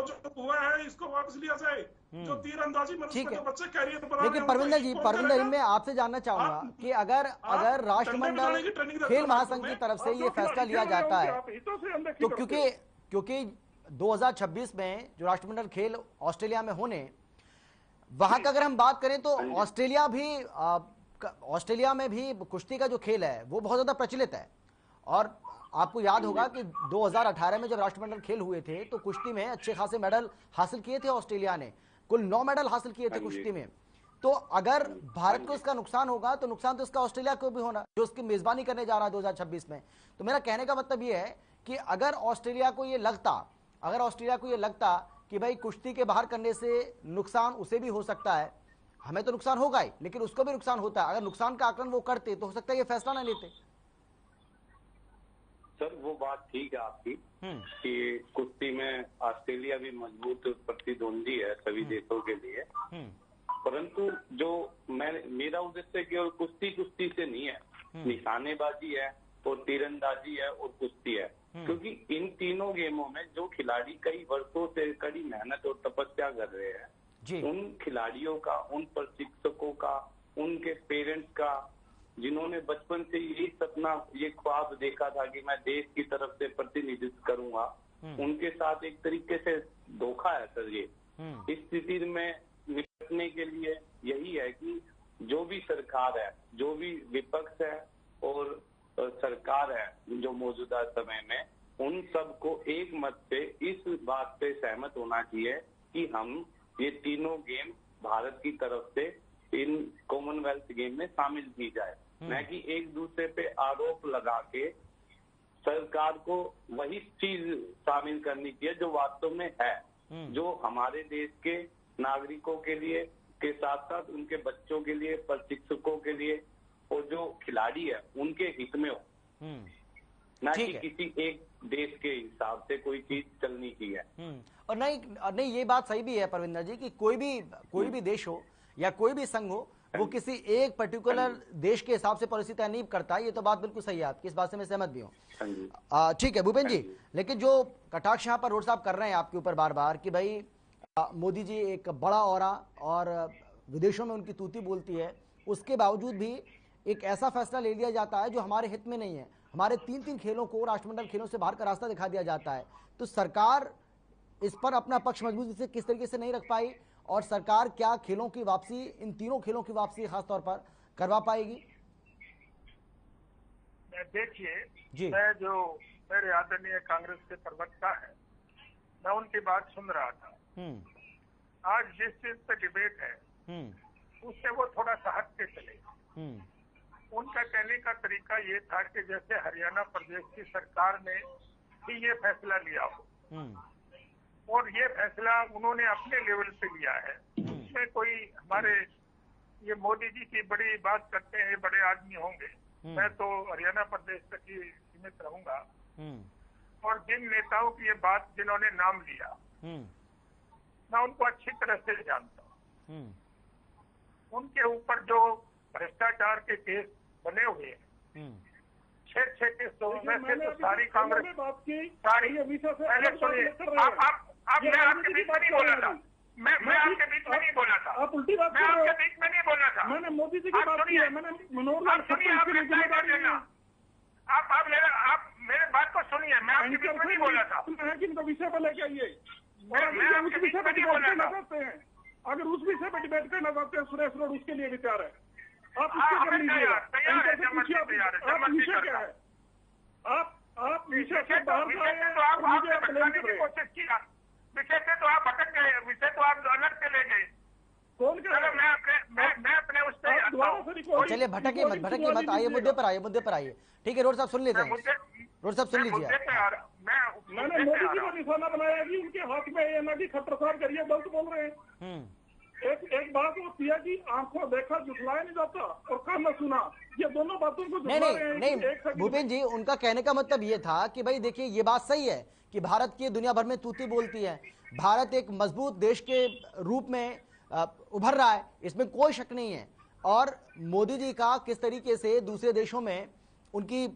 जो हुआ है इसको वापस लिया जाए। जो तीरंदाजी में बच्चे कैरियर बना, लेकिन परविंदर जी, मैं आपसे जानना चाहूंगा कि अगर राष्ट्रमंडल खेल महासंघ की तरफ से ये फैसला लिया जाता है तो क्योंकि 2026 में जो राष्ट्रमंडल खेल ऑस्ट्रेलिया में होने, वहां का अगर हम बात करें तो ऑस्ट्रेलिया में भी कुश्ती का जो खेल है वो बहुत ज्यादा प्रचलित है। और आपको याद होगा कि 2018 में जब राष्ट्रमंडल खेल हुए थे तो कुश्ती में अच्छे खासे मेडल हासिल किए थे ऑस्ट्रेलिया ने, कुल 9 मेडल हासिल किए थे कुश्ती में। तो अगर भारत को इसका नुकसान होगा तो नुकसान तो इसका ऑस्ट्रेलिया को भी होना, जो उसकी मेजबानी करने जा रहा है 2026 में। तो मेरा कहने का मतलब ये है कि अगर ऑस्ट्रेलिया को ये लगता कि भाई कुश्ती के बाहर करने से नुकसान उसे भी हो सकता है, हमें तो नुकसान होगा ही लेकिन उसको भी नुकसान होता है, अगर नुकसान का आकलन वो करते तो हो सकता है ये फैसला ना लेते। सर वो बात ठीक है आपकी कि कुश्ती में ऑस्ट्रेलिया भी मजबूत प्रतिद्वंदी है सभी देशों के लिए, परंतु जो मेरा उद्देश्य केवल कुश्ती से नहीं है, निशानेबाजी है और तीरंदाजी है और कुश्ती है। क्योंकि इन तीनों गेमों में जो खिलाड़ी कई वर्षों से कड़ी मेहनत और तपस्या कर रहे हैं, उन खिलाड़ियों का, उन प्रशिक्षकों का, उनके पेरेंट्स का, जिन्होंने बचपन से यही सपना, ये ख्वाब देखा था कि मैं देश की तरफ से प्रतिनिधित्व करूंगा, उनके साथ एक तरीके से धोखा है सर ये। इस स्थिति में निपटने के लिए यही है कि जो भी सरकार है, जो भी विपक्ष है और सरकार है जो मौजूदा समय में, उन सबको एक मत से इस बात पे सहमत होना चाहिए कि हम ये तीनों गेम भारत की तरफ से इन कॉमनवेल्थ गेम में शामिल की जाए, न कि एक दूसरे पे आरोप लगा के सरकार को वही चीज शामिल करनी चाहिए जो वास्तव में है, जो हमारे देश के नागरिकों के लिए के साथ साथ उनके बच्चों के लिए, प्रशिक्षकों के लिए और जो खिलाड़ी है उनके हित में हो, ना कि किसी एक देश के हिसाब से कोई चीज चलनी चाहिए। और नहीं ये बात सही भी है परविंदर जी कि कोई भी देश हो या कोई भी संघ हो, वो किसी एक पर्टिकुलर देश के हिसाब से पॉलिसी तय नहीं करता। ये तो बात बिल्कुल सही है आपकी, इस बात से मैं सहमत भी हूँ। ठीक है भूपेन जी, लेकिन जो कटाक्ष यहाँ पर रोड साहब कर रहे हैं आपके ऊपर बार बार कि भाई मोदी जी एक बड़ा औरा और विदेशों में उनकी तूती बोलती है, उसके बावजूद भी एक ऐसा फैसला ले लिया जाता है जो हमारे हित में नहीं है। हमारे 3 खेलों को राष्ट्रमंडल खेलों से बाहर का रास्ता दिखा दिया जाता है। तो सरकार इस पर अपना पक्ष मजबूती से किस तरीके से नहीं रख पाई और सरकार क्या खेलों की वापसी, इन तीनों खेलों की वापसी खासतौर पर करवा पाएगी? देखिए, मैं जो मेरे आदरणीय कांग्रेस के प्रवक्ता है, मैं उनकी बात सुन रहा था। आज जिस चीज पे डिबेट है उससे वो थोड़ा सा हट के चले। उनका कहने का तरीका ये था कि जैसे हरियाणा प्रदेश की सरकार ने भी ये फैसला लिया हो और ये फैसला उन्होंने अपने लेवल पे लिया है, उसमें कोई हमारे ये मोदी जी की बड़ी बात करते हैं, बड़े आदमी होंगे, मैं तो हरियाणा प्रदेश तक ही सीमित रहूंगा। और जिन नेताओं की ये बात जिन्होंने नाम लिया, मैं उनको अच्छी तरह से जानता हूँ। उनके ऊपर जो भ्रष्टाचार के केस बने हुए हैं, 6 केसों में से तो सारी कांग्रेस सारी, पहले सुनिए, आप मैं आपके बीच में नहीं बोला था, मैं आपके बीच में नहीं बोला था, आप उल्टी बात मैं आपके बीच में नहीं बोला था। मैंने मोदी जी की बात की है, मैंने मनोहर लाल खट्टर की जिम्मेदारी लेना। आप मेरे बात को सुनिए, मैं आपके बीच में नहीं बोला था। किनको विषय पर लेके आइए, उस विषय पर डिबेट करना चाहते हैं, अगर उस विषय पर डिबेट करना चाहते हैं सुरेश रोड, उसके लिए विचार है, आप उसके कर लीजिएगा। आप विषय क्या है, आप विषय से बाहर मुझे ब्लेम कर रहे हैं। कोशिश किया, विषय से तो आप भटक गए, विषय तो आप अलग चले गए। कौन कह रहा है? मैं अपने उस पर चलिए भटकिए मत, आइए मुद्दे पर आइए। ठीक है रोड साहब सुन लीजिए, रोड साहब सुन लीजिए। मैंने मोदी जी को निशाना बनाया कि उनके हाथ में ये ना कि खट्टर साहब करिए गलत बोल रहे हैं। एक बात होती है कि आंखों देखा झुठलाया नहीं जाता और कान सुना, ये दोनों बातों को नहीं नहीं नहीं भूपेन जी, उनका कहने का मतलब ये था कि भाई देखिए ये बात सही है कि भारत की दुनिया भर में तूती बोलती है, भारत एक मजबूत देश के रूप में उभर रहा है, इसमें कोई शक नहीं है। और मोदी जी का किस तरीके से दूसरे देशों में उनकी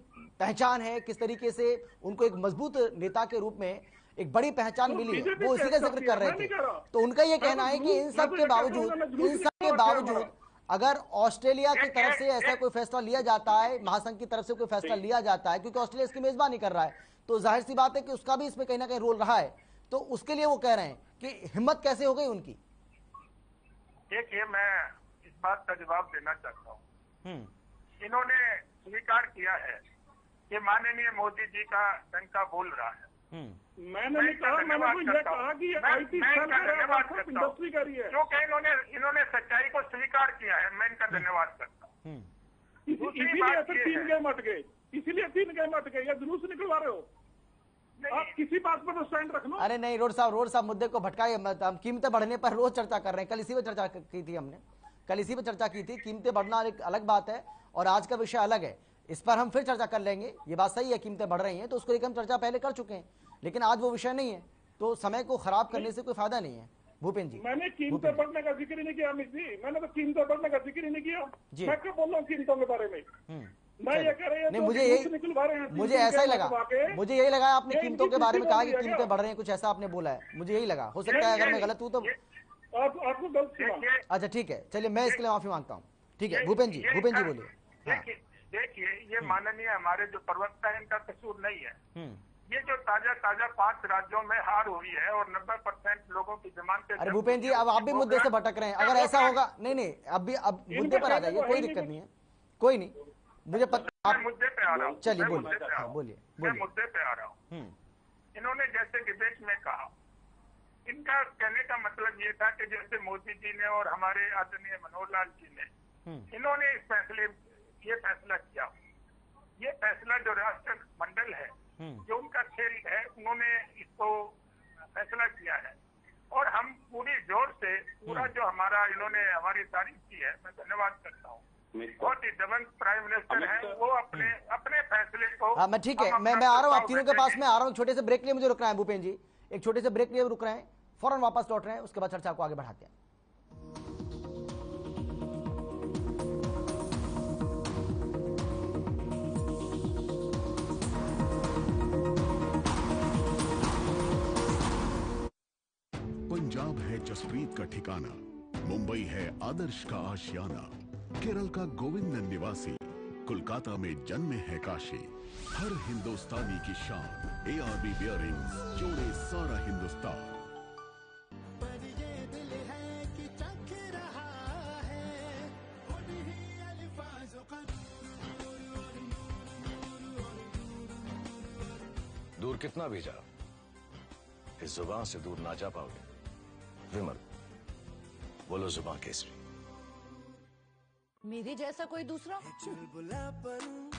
पहचान है, किस तरीके से उनको एक मजबूत नेता के रूप में एक बड़ी पहचान मिली है, वो इसी का जिक्र कर रहे थे। तो उनका ये कहना है कि इन सब के बावजूद अगर ऑस्ट्रेलिया की तरफ से ऐसा कोई फैसला लिया जाता है, महासंघ की तरफ से कोई फैसला लिया जाता है, क्योंकि ऑस्ट्रेलिया इसकी मेजबानी कर रहा है, तो जाहिर सी बात है कि उसका भी इसमें कहीं ना कहीं रोल रहा है। तो उसके लिए वो कह रहे हैं कि हिम्मत कैसे हो गई उनकी। देखिए, मैं इस बात का जवाब देना चाहता हूँ। इन्होंने स्वीकार किया है कि माननीय मोदी जी का डंका बोल रहा है। मैंने नहीं कहा, मैंने ये कहा कि IT इंडस्ट्री करी है, क्योंकि इन्होंने सच्चाई को स्वीकार किया है, मैं इनका धन्यवाद करता हूँ। इसीलिए 3 गेम अट गए, इसीलिए 3 गेम अट गए, या जुलूस निकलवा रहे हो आप? किसी बात पर तो स्टैंड रख लो। अरे नहीं रोड साहब मुद्दे को भटकाए, हम कीमतें बढ़ने पर रोज चर्चा कर रहे हैं, कल इसी पे चर्चा की थी हमने, कल इसी पे चर्चा की थी। कीमतें बढ़ना एक अलग बात है और आज का विषय अलग है, इस पर हम फिर चर्चा कर लेंगे। ये बात सही है, कीमतें बढ़ रही हैं तो उसको लेकर हम चर्चा पहले कर चुके हैं, लेकिन आज वो विषय नहीं है, तो समय को खराब करने से कोई फायदा नहीं है। भूपेन जी, मैंने कीमतें बढ़ने का जिक्र ही नहीं किया अमित जी, मैंने तो कीमतें बढ़ने का जिक्र ही नहीं किया। मैं क्या बोल रहा हूँ कीमतों के बारे में? मैं ये कह रही हूँ, मुझे ऐसा ही लगा, मुझे यही लगा आपने कीमतों के बारे में कहा कि कीमतें बढ़ रही हैं, कुछ ऐसा आपने बोला है, मुझे यही लगा। हो सकता है अगर मैं गलत हूँ तो आपको गलत सुना। अच्छा ठीक है, चलिए मैं इसके लिए माफी मांगता हूँ। ठीक है भूपेन जी बोलिए। देखिए, ये माननीय हमारे जो प्रवक्ता है इनका कसूर नहीं है। ये जो ताजा 5 राज्यों में हार हुई है और 90% लोगों की जमानतें। अरे भूपेन जी, अब आप भी मुद्दे से भटक रहे हैं। अगर ऐसा होगा, नहीं अब मुद्दे पर आ जाइए, कोई दिक्कत नहीं है, कोई नहीं, मुझे पता। मुद्दे पे आ रहा हूँ, चलिए बोलिए। मैं मुद्दे पे आ रहा हूँ। इन्होंने जैसे डिबेट में कहा, इनका कहने का मतलब ये था कि जैसे मोदी जी ने और हमारे आदरणीय मनोहर लाल जी ने इन्होंने ये फैसला किया, ये फैसला जो राष्ट्र मंडल है, जो उनका खेल है, उन्होंने इसको फैसला किया है और हम पूरी जोर से पूरा जो इन्होंने हमारी तारीफ की है, मैं धन्यवाद करता हूँ। बहुत ही दबंग प्राइम मिनिस्टर है, वो अपने फैसले को। हाँ, मैं ठीक है, मैं आ रहा हूँ आप तीनों के पास में आ रहा हूँ। छोटे से ब्रेक के लिए मुझे रुकना है भूपेन जी, एक छोटे से ब्रेक के लिए रुक रहे हैं, फौरन वापस लौट रहे हैं, उसके बाद चर्चा को आगे बढ़ाते हैं। पंजाब है जसप्रीत का ठिकाना, मुंबई है आदर्श का आशियाना, केरल का गोविंद निवासी, कोलकाता में जन्मे है काशी। हर हिंदुस्तानी की शान, ARB बियरिंग्स जोड़े सारा हिंदुस्तान। पर ये दिल है कि चख रहा है उन्हीं अल्फाजों का। दूर कितना भी जा, इस जुबान से दूर ना जा पाओगे। विमल, बोलो जुबान केसरी। मेरे जैसा कोई दूसरा? चुलबुलापन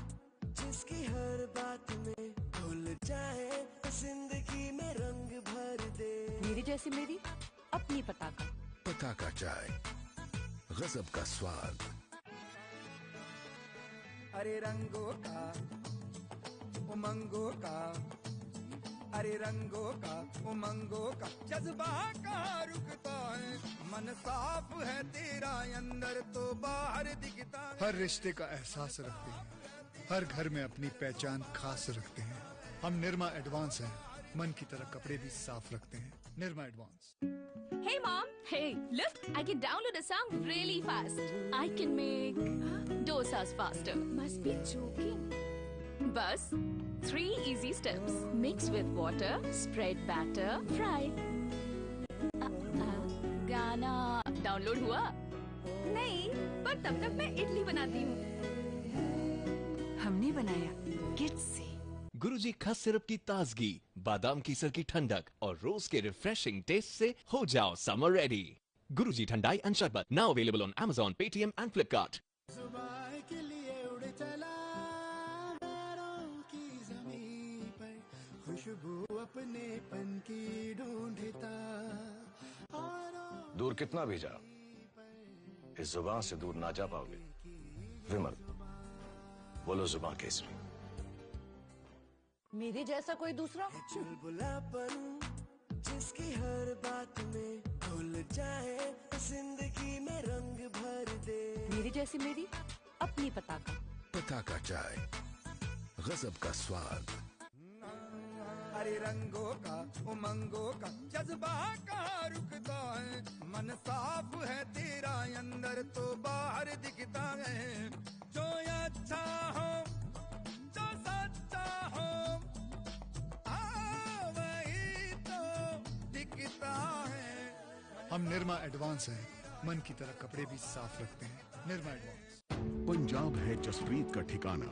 जिसकी हर बात में घुल जाए, जिंदगी में रंग भर दे। मेरी जैसी मेरी अपनी पताका चाय, गजब का स्वाद। अरे रंगों का उमंगों का, अरे रंगों का उमंगों का जज्बा कहाँ रुकता है। मन साफ है तेरा अंदर तो बाहर दिखता है। हर रिश्ते का एहसास रखते हैं, हर घर में अपनी पहचान खास रखते हैं। हम निर्मा एडवांस हैं, मन की तरह कपड़े भी साफ रखते हैं। Nirma advance. Hey mom, hey, look, I can download a song really fast. I can make dosas faster. Must be joking. Bus, 3 easy steps. Mix with water, spread batter, fry. गाना डाउनलोड हुआ? नहीं, पर तब तक मैं इडली बनाती हूँ। हमने बनाया किड्स से। गुरुजी खस सिरप की ताजगी, बादाम कीसर की ठंडक और रोज के रिफ्रेशिंग टेस्ट से हो जाओ summer ready. Guruji thandai and sharbat now available on Amazon, Paytm and Flipkart। के लिए उड़ चला की ज़मीं पर, खुशबू अपनेपन की ढूंढता। दूर कितना भी जा, इस जुबान से दूर ना जा पाओगे। विमल, बोलो जुबान केसरी। मेरे जैसा कोई दूसरा? चुलबुलापन जिसकी हर बात में घुल जाए, जिंदगी में रंग भर दे। मेरी जैसी मेरी अपनी पताका। पताका चाय, गजब का स्वाद। अरे रंगों का उमंगों का जज्बा कहाँ रुकता है, मन साफ है तेरा अंदर तो बाहर दिखता है। जो अच्छा हो जो सच्चा हो वही तो दिखता है। हम निरमा एडवांस हैं, मन की तरह कपड़े भी साफ रखते हैं। निरमा एडवांस। पंजाब है जसप्रीत का ठिकाना,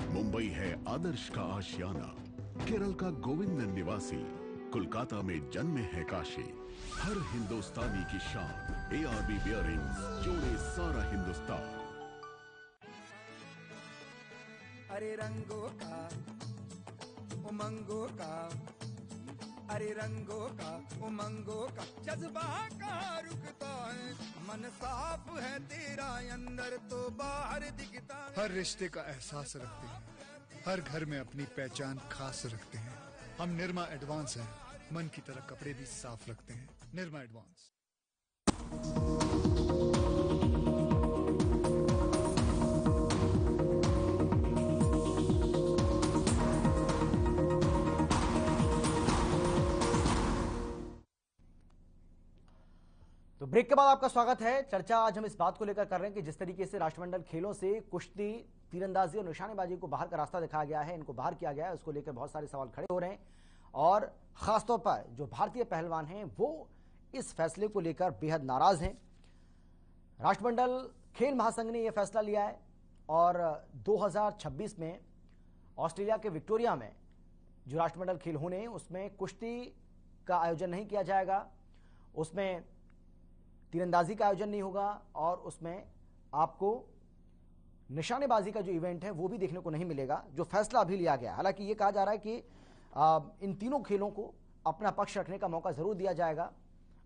मुंबई है आदर्श का आशियाना, केरल का गोविंदन निवासी, कोलकाता में जन्मे है काशी। हर हिंदुस्तानी की शान, ARB बियरिंग्स जोड़े सारा हिंदुस्तान। अरे रंगों का उमंगों का, अरे रंगों का उमंगों का जज्बा कहाँ रुकता है, मन साफ है तेरा अंदर तो बाहर दिखता है। हर रिश्ते का एहसास रखते हैं, हर घर में अपनी पहचान खास रखते हैं। हम निरमा एडवांस हैं, मन की तरह कपड़े भी साफ रखते हैं। निरमा एडवांस। तो ब्रेक के बाद आपका स्वागत है। चर्चा आज हम इस बात को लेकर कर रहे हैं कि जिस तरीके से राष्ट्रमंडल खेलों से कुश्ती, तीरंदाजी और निशानेबाजी को बाहर का रास्ता दिखाया गया है, इनको बाहर किया गया है, उसको लेकर बहुत सारे सवाल खड़े हो रहे हैं और खासतौर पर जो भारतीय पहलवान हैं वो इस फैसले को लेकर बेहद नाराज हैं। राष्ट्रमंडल खेल महासंघ ने यह फैसला लिया है और 2026 में ऑस्ट्रेलिया के विक्टोरिया में जो राष्ट्रमंडल खेल होने हैं उसमें कुश्ती का आयोजन नहीं किया जाएगा, उसमें तीरंदाजी का आयोजन नहीं होगा और उसमें आपको निशानेबाजी का जो इवेंट है वो भी देखने को नहीं मिलेगा, जो फैसला अभी लिया गया। हालांकि ये कहा जा रहा है कि इन तीनों खेलों को अपना पक्ष रखने का मौका जरूर दिया जाएगा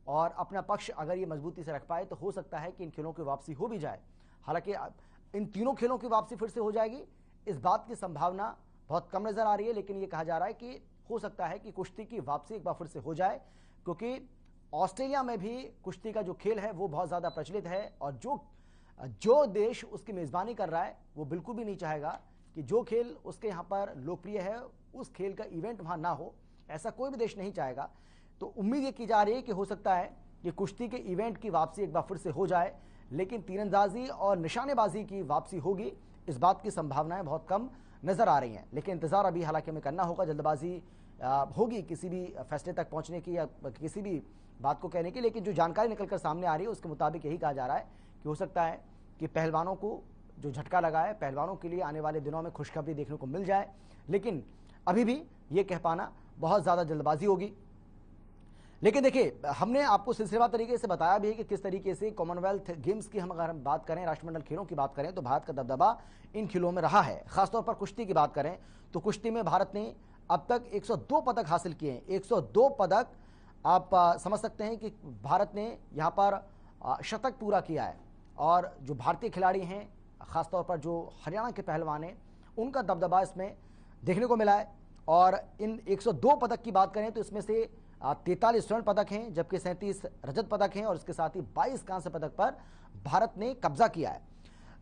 और अपना पक्ष अगर ये मजबूती से रख पाए तो हो सकता है कि इन खेलों की वापसी हो भी जाए। हालांकि इन तीनों खेलों की वापसी फिर से हो जाएगी, इस बात की संभावना बहुत कम नजर आ रही है, लेकिन ये कहा जा रहा है कि हो सकता है कि कुश्ती की वापसी एक बार फिर से हो जाए, क्योंकि ऑस्ट्रेलिया में भी कुश्ती का जो खेल है वो बहुत ज्यादा प्रचलित है और जो देश उसकी मेजबानी कर रहा है वो बिल्कुल भी नहीं चाहेगा कि जो खेल उसके यहाँ पर लोकप्रिय है उस खेल का इवेंट वहां ना हो, ऐसा कोई भी देश नहीं चाहेगा। तो उम्मीद ये की जा रही है कि हो सकता है कि कुश्ती के इवेंट की वापसी एक बार फिर से हो जाए, लेकिन तीरंदाजी और निशानेबाजी की वापसी होगी, इस बात की संभावनाएं बहुत कम नजर आ रही हैं। लेकिन इंतजार अभी हालांकि हमें करना होगा, जल्दबाजी होगी किसी भी फैसले तक पहुंचने की या किसी भी बात को कहने की, लेकिन जो जानकारी निकलकर सामने आ रही है उसके मुताबिक यही कहा जा रहा है कि हो सकता है कि पहलवानों को जो झटका लगा है, पहलवानों के लिए आने वाले दिनों में खुशखबरी देखने को मिल जाए, लेकिन अभी भी ये कह पाना बहुत ज़्यादा जल्दबाजी होगी। लेकिन देखिए, हमने आपको सिलसिलेवार तरीके से बताया भी है कि किस तरीके से कॉमनवेल्थ गेम्स की अगर हम बात करें, राष्ट्रमंडल खेलों की बात करें तो भारत का दबदबा इन खेलों में रहा है। खासतौर पर कुश्ती की बात करें तो कुश्ती में भारत ने अब तक 102 पदक हासिल किए हैं। 102 पदक आप समझ सकते हैं कि भारत ने यहाँ पर शतक पूरा किया है और जो भारतीय खिलाड़ी हैं, खासतौर पर जो हरियाणा के पहलवान हैं, उनका दबदबा इसमें देखने को मिला है। और इन 102 पदक की बात करें तो इसमें से 43 स्वर्ण पदक हैं, जबकि 37 रजत पदक हैं और इसके साथ ही 22 कांस्य पदक पर भारत ने कब्जा किया है।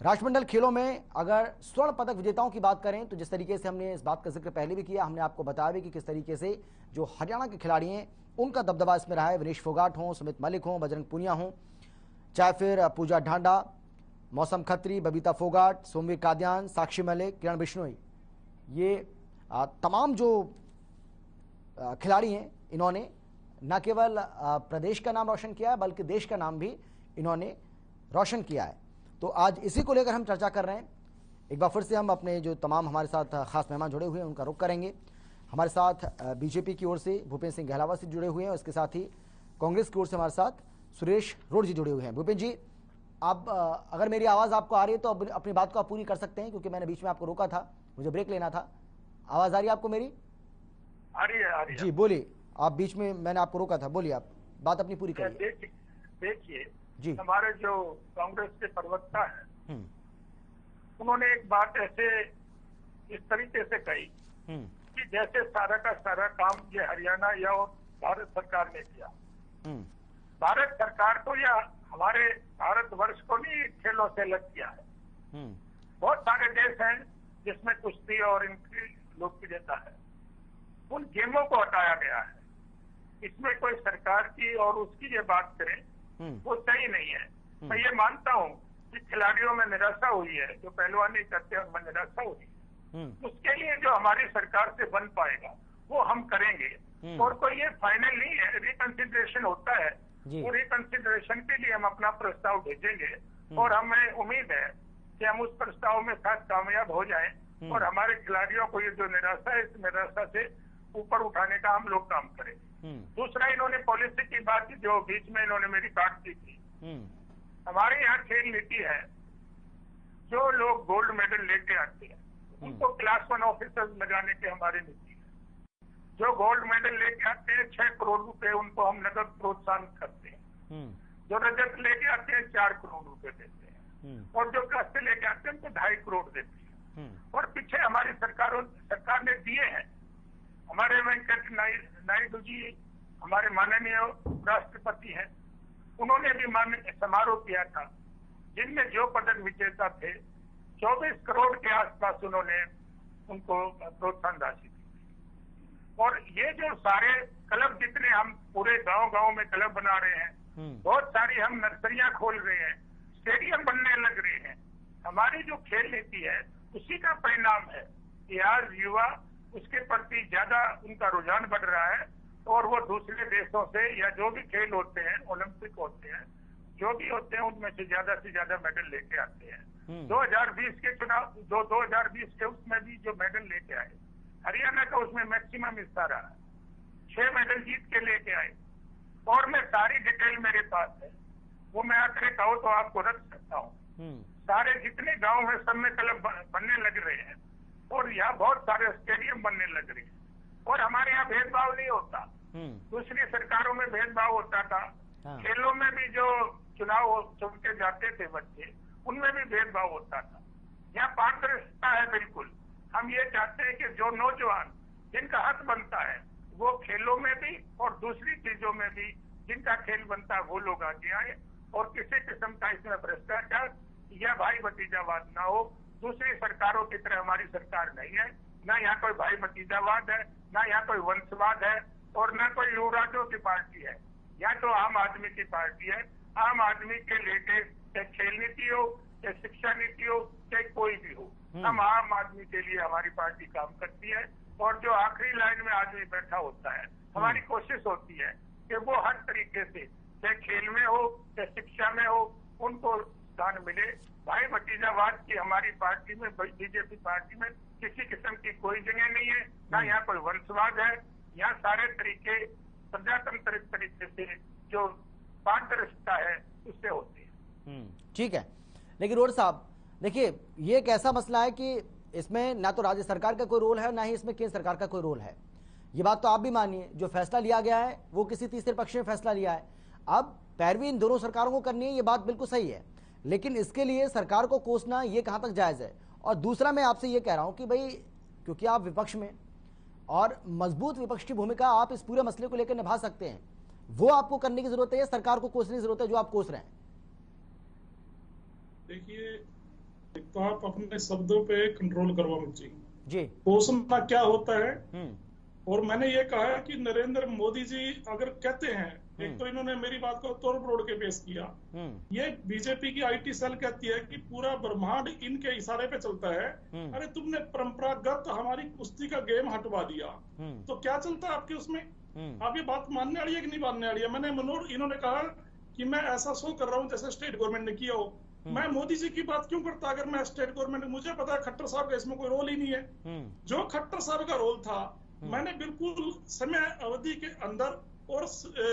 राष्ट्रमंडल खेलों में अगर स्वर्ण पदक विजेताओं की बात करें तो जिस तरीके से हमने इस बात का जिक्र पहले भी किया, हमने आपको बताया भी कि किस तरीके से जो हरियाणा के खिलाड़ी हैं उनका दबदबा इसमें रहा है। विनेश फोगाट हों, सुमित मलिक हों, बजरंग पुनिया हों, चाहे फिर पूजा ढांडा, मौसम खत्री, बबीता फोगाट, सोमवीर कादियान, साक्षी मलिक, किरण बिश्नोई, ये तमाम जो खिलाड़ी हैं इन्होंने न केवल प्रदेश का नाम रोशन किया है बल्कि देश का नाम भी इन्होंने रोशन किया है। तो आज इसी को लेकर हम चर्चा कर रहे हैं। एक बार फिर से हम अपने जो तमाम हमारे साथ खास मेहमान जुड़े हुए हैं उनका रुख करेंगे। हमारे साथ बीजेपी की ओर से भूपेंद्र सिंह गहलावत जी जुड़े हुए हैं और इसके साथ ही कांग्रेस की ओर से हमारे साथ सुरेश रोड जी जुड़े हुए हैं। भूपेंद्र जी, आप अगर मेरी आवाज़ आपको आ रही है तो अपनी बात को आप पूरी कर सकते हैं, क्योंकि मैंने बीच में आपको रोका था, मुझे ब्रेक लेना था। आवाज़ आ रही है आपको मेरी? आ रही है जी बोलिए। आप बीच में मैंने आपको रोका था, बोलिए, आप बात अपनी पूरी करिए। देखिए, हमारे जो कांग्रेस के प्रवक्ता हैं उन्होंने एक बात ऐसे इस तरीके से कही कि जैसे सारा का सारा काम ये हरियाणा या भारत सरकार ने किया। भारत सरकार को या हमारे भारतवर्ष को नहीं खेलों से अलग किया है। बहुत सारे देश हैं जिसमें कुश्ती और इनकी लोकप्रियता है, उन गेमों को हटाया गया है। इसमें कोई सरकार की और उसकी ये बात करें वो सही नहीं है। मैं ये मानता हूँ कि खिलाड़ियों में निराशा हुई है, जो पहलवानी करते हैं उनमें निराशा हुई है। उसके लिए जो हमारी सरकार से बन पाएगा वो हम करेंगे और कोई ये फाइनल नहीं है, रिकंसिडरेशन होता है। वो रिकंसिडरेशन के लिए हम अपना प्रस्ताव भेजेंगे और हमें उम्मीद है कि हम उस प्रस्ताव में साथ कामयाब हो जाएं और हमारे खिलाड़ियों को ये जो निराशा है इस निराशा से ऊपर उठाने का हम लोग काम करें। दूसरा, इन्होंने पॉलिसी की बात की जो बीच में इन्होंने मेरी काट दी थी। हमारे यहाँ खेल नीति है, जो लोग गोल्ड मेडल लेके आते हैं उनको क्लास 1 ऑफिसर्स लगाने की हमारी नीति है। जो गोल्ड मेडल लेके आते हैं 6 करोड़ रुपए उनको हम नगद प्रोत्साहन करते हैं। जो रजत लेके आते हैं 4 करोड़ रुपए देते हैं और जो कांस्य लेके आते हैं उनको 2.5 करोड़ देते हैं। और पीछे हमारी सरकार ने दिए हैं। हमारे वेंकैया नायडू जी हमारे माननीय राष्ट्रपति हैं, उन्होंने भी समारोह किया था जिनमें जो पदक विजेता थे 24 करोड़ के आसपास उन्होंने उनको प्रोत्साहन राशि दी। और ये जो सारे क्लब जितने हम पूरे गांव में क्लब बना रहे हैं, बहुत सारी हम नर्सरियां खोल रहे हैं, स्टेडियम बनने लग रहे हैं। हमारी जो खेल नीति है उसी का परिणाम है कि आज युवा उसके प्रति ज्यादा उनका रुझान बढ़ रहा है और वो दूसरे देशों से या जो भी खेल होते हैं, ओलंपिक होते हैं, जो भी होते हैं उनमें से ज्यादा मेडल लेके आते हैं। 2020 के चुनाव 2020 के उसमें भी जो मेडल लेके आए, हरियाणा का उसमें मैक्सिमम हिस्सा रहा है, 6 मेडल जीत के लेके आए। और मैं सारी डिटेल मेरे पास है, वो मैं आखिर कहूँ तो आपको रख सकता हूँ। सारे जितने गाँव में सब में क्लब बनने लग रहे हैं और यहाँ बहुत सारे स्टेडियम बनने लग रहे हैं। और हमारे यहाँ भेदभाव नहीं होता, दूसरी सरकारों में भेदभाव होता था। खेलों में भी जो चुनाव चुन के जाते थे बच्चे, उनमें भी भेदभाव होता था। यहाँ पारदर्शिता है बिल्कुल। हम ये चाहते हैं कि जो नौजवान जिनका हक बनता है वो खेलों में भी और दूसरी चीजों में भी जिनका खेल बनता है वो लोग आगे आए और किसी किस्म का इसमें भ्रष्टाचार या भाई भतीजावाद ना हो। दूसरी सरकारों की तरह हमारी सरकार नहीं है, ना यहाँ कोई भाई भतीजावाद है, ना यहाँ कोई वंशवाद है और ना कोई युवराजों की पार्टी है। यहाँ तो आम आदमी की पार्टी है। आम आदमी के लेके चाहे खेल नीति हो, चाहे शिक्षा नीति हो, चाहे कोई भी हो, हम आम आदमी के लिए हमारी पार्टी काम करती है। और जो आखिरी लाइन में आदमी बैठा होता है, हमारी कोशिश होती है कि वो हर तरीके से चाहे खेल में हो चाहे शिक्षा में हो उनको स्थान मिले। भाई भतीजावाद की हमारी पार्टी में, बीजेपी पार्टी में किसी किस्म की कोई जगह नहीं है, ना यहाँ कोई वंशवाद है। यहाँ सारे तरीके प्रजातंत्रिक तरीके से जो पारदर्शिता है उससे होती है। ठीक है, लेकिन रोड साहब देखिए, ये एक ऐसा मसला है कि इसमें ना तो राज्य सरकार का कोई रोल है, ना ही इसमें केंद्र सरकार का कोई रोल है। ये बात तो आप भी मानिए, जो फैसला लिया गया है वो किसी तीसरे पक्ष ने फैसला लिया है। अब पैरवी इन दोनों सरकारों को करनी है, ये बात बिल्कुल सही है, लेकिन इसके लिए सरकार को कोसना ये कहां तक जायज है। और दूसरा, मैं आपसे ये कह रहा हूं कि भाई क्योंकि आप विपक्ष में और मजबूत विपक्ष की भूमिका आप इस पूरे मसले को लेकर निभा सकते हैं, वो आपको करने की जरूरत है या सरकार को कोसने की जरूरत है जो आप कोस रहे हैं? देखिए, तो आप अपने शब्दों पे कंट्रोल करो मुझे जी। कोसना क्या होता है? और मैंने ये कहा है कि नरेंद्र मोदी जी अगर कहते हैं, एक तो इन्होंने मेरी बात को तोड़ तोड़ के पेश किया, ये बीजेपी की आईटी सेल कहती है कि पूरा ब्रह्मांड इनके इशारे पे चलता है। अरे तुमने परंपरागत हमारी कुश्ती का गेम हटवा दिया, तो क्या चलता है आपके उसमें? आप ये बात मानने वाली है कि नहीं मानने वाली है? मैंने इन्होंने कहा कि मैं ऐसा शो कर रहा हूँ जैसे स्टेट गवर्नमेंट ने किया हो। मैं मोदी जी की बात क्यों करता अगर मैं स्टेट गवर्नमेंट? मुझे पता है खट्टर साहब का इसमें कोई रोल ही नहीं है। जो खट्टर साहब का रोल था, मैंने बिल्कुल समय अवधि के अंदर और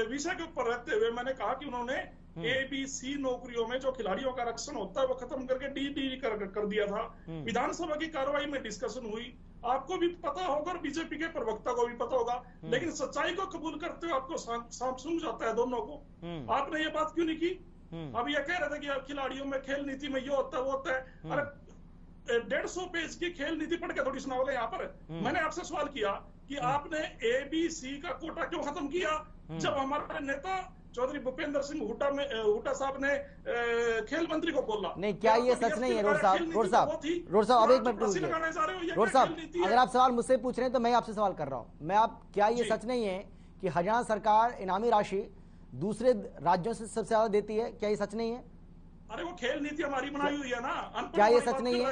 विषय के ऊपर रहते हुए मैंने कहा कि उन्होंने ABC नौकरियों में जो खिलाड़ियों का आरक्षण होता है वो खत्म करके डी कर दिया था। विधानसभा की कार्रवाई में डिस्कशन हुई, आपको भी पता होगा और बीजेपी के प्रवक्ता को भी पता होगा, लेकिन सच्चाई को कबूल करते हुए आपको सांप सूंघ जाता है दोनों को। आपने ये बात क्यों नहीं की? अब ये कह रहे थे कि खिलाड़ियों में खेल नीति में ये होता है वो होता है। अरे 150 पेज की खेल नीति पढ़ के थोड़ी सुनाओगे यहाँ पर। मैंने आपसे सवाल किया कि आपने ABC का कोटा क्यों खत्म किया, जब हमारे नेता चौधरी भूपेंद्र सिंह हुड्डा साहब ने खेल मंत्री को बोला। नहीं, क्या ये सच नहीं है रोड साहब? रोड साहब अब एक मिनट रुकिए। रोड साहब, अगर आप सवाल मुझसे पूछ रहे हैं तो मैं आपसे सवाल कर रहा हूँ। मैं आप, क्या ये सच नहीं है कि हरियाणा सरकार इनामी राशि दूसरे राज्यों से सबसे ज्यादा देती है? क्या ये सच नहीं है? अरे वो खेल नीति हमारी बनाई हुई है ना। क्या ये सच नहीं है?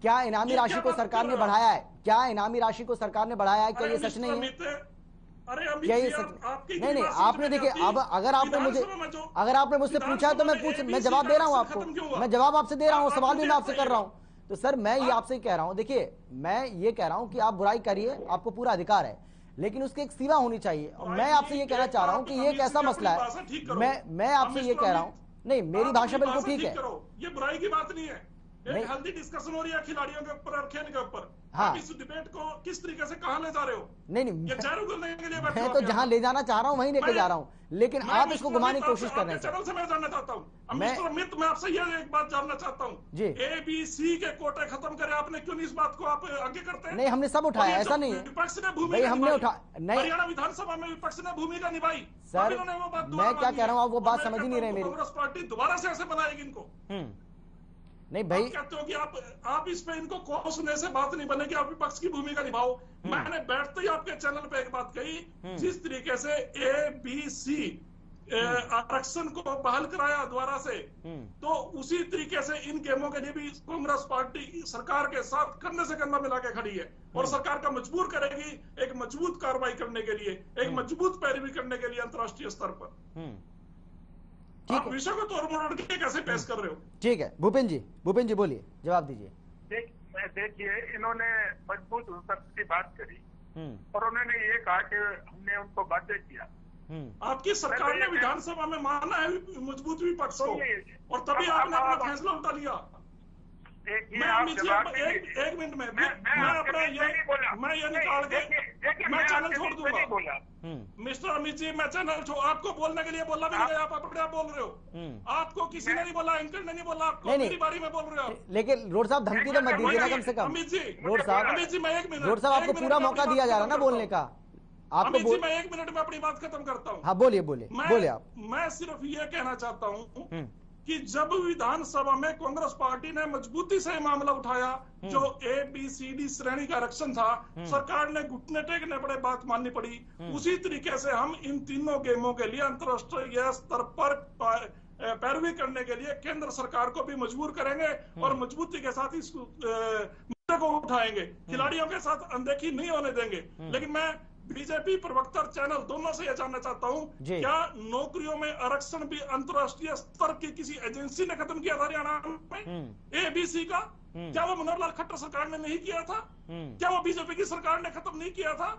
क्या इनामी राशि को सरकार ने बढ़ाया है? क्या इनामी राशि को सरकार ने बढ़ाया है? क्या ये सच नहीं है? क्या ये सच नहीं, आपने देखिए, अब अगर आपने मुझसे पूछा तो मैं जवाब दे रहा हूँ आपको। मैं जवाब आपसे दे रहा हूँ, सवाल भी मैं आपसे कर रहा हूँ। तो सर मैं ये आपसे कह रहा हूँ, देखिए मैं ये कह रहा हूँ कि आप बुराई करिए, आपको पूरा अधिकार है, लेकिन उसकी एक सीमा होनी चाहिए। मैं आपसे ये कहना चाह रहा हूँ कि ये एक ऐसा मसला है, मैं आपसे ये कह रहा हूँ, नहीं मेरी भाषा बिल्कुल ठीक है, ये बुराई की बात नहीं है। एक हेल्दी डिस्कशन हो रही है खिलाड़ियों के ऊपर और खेल के ऊपर। हाँ। आप इस डिबेट को किस तरीके से कहाँ ले जा रहे हो? नहीं मैं तो जहाँ ले जाना चाह रहा हूँ वहीं लेके जा रहा हूँ, लेकिन आप इसको घुमाने की कोशिश कर रहे हैं। चैनल से मैं जानना चाहता हूँ मिस्टर अमित, मैं आपसे ये एक बात जानना चाहता हूँ, ABC के कोटे खत्म करे आपने, क्यों इस बात को आप आगे करते हैं? नहीं, हमने सब उठाया, ऐसा नहीं है। विपक्ष ने भूमिका हमने उठा नहीं, हरियाणा विधानसभा में विपक्ष ने भूमिका निभाई। सर मैं क्या कह रहा हूँ, आप वो बात समझ ही नहीं रहे मेरी। कांग्रेस पार्टी दोबारा से ऐसे बनाएगी इनको? नहीं भाई, आप कहते हो कि आप इस पे इनको कोसने से बात नहीं बनेगी, आप विपक्ष की भूमिका निभाओ। मैंने बैठते ही आपके चैनल पे एक बात कही, जिस तरीके से ABC आरक्षण को बहाल कराया दोबारा से, तो उसी तरीके से इन गेमों के लिए भी कांग्रेस पार्टी सरकार के साथ कंधे से कंधा मिला के खड़ी है और सरकार का मजबूर करेगी एक मजबूत कार्रवाई करने के लिए, एक मजबूत पैरवी करने के लिए अंतर्राष्ट्रीय स्तर पर। आप विषय को तोड़ मोड़ के कैसे पेश कर रहे हो? ठीक है भूपेन जी बोलिए, जवाब दीजिए। देखिए, इन्होंने मजबूत विपक्ष की बात करी और उन्होंने ये कहा कि हमने उनको बाध्य किया। आपकी सरकार ने विधानसभा में माना है मजबूत विपक्ष को, और तभी आपने अपना फैसला उठा लिया। एक मिनट में मैं ये निकाल के मैं चैनल छोड़ दूंगा। मिस्टर अमित जी, मैं चैनल आपको बोलने के लिए बोला भी नहीं, आप अपने आप बोल रहे हो। आपको किसी ने नहीं बोला, एंकर ने नहीं बोला, आपको मेरी बारी में बोल रहे हो। लेकिन रोड साहब धमकी तो मत दीजिए ना कम से कम। अमित जी, रोड साहब मैं 1 मिनट, रोड साहब आपको पूरा मौका दिया जा रहा है ना बोलने का। आपको मैं 1 मिनट में अपनी बात खत्म करता हूँ। हाँ बोलिए आप। मैं सिर्फ ये कहना चाहता हूँ कि जब विधानसभा में कांग्रेस पार्टी ने मजबूती से मामला उठाया, जो ABCD श्रेणी का आरक्षण था, सरकार ने घुटने टेकने पड़े, बात माननी पड़ी। उसी तरीके से हम इन तीनों गेमों के लिए अंतर्राष्ट्रीय स्तर पर पैरवी करने के लिए केंद्र सरकार को भी मजबूर करेंगे और मजबूती के साथ इस मुद्दे को उठाएंगे, खिलाड़ियों के साथ अनदेखी नहीं होने देंगे। लेकिन मैं बीजेपी प्रवक्ता चैनल दोनों से यह जानना चाहता हूँ, क्या नौकरियों में आरक्षण भी अंतर्राष्ट्रीय स्तर की किसी एजेंसी ने खत्म किया था हरियाणा में ABC का? क्या वो मनोहर लाल खट्टर सरकार ने नहीं किया था? क्या वो बीजेपी की सरकार ने खत्म नहीं किया था?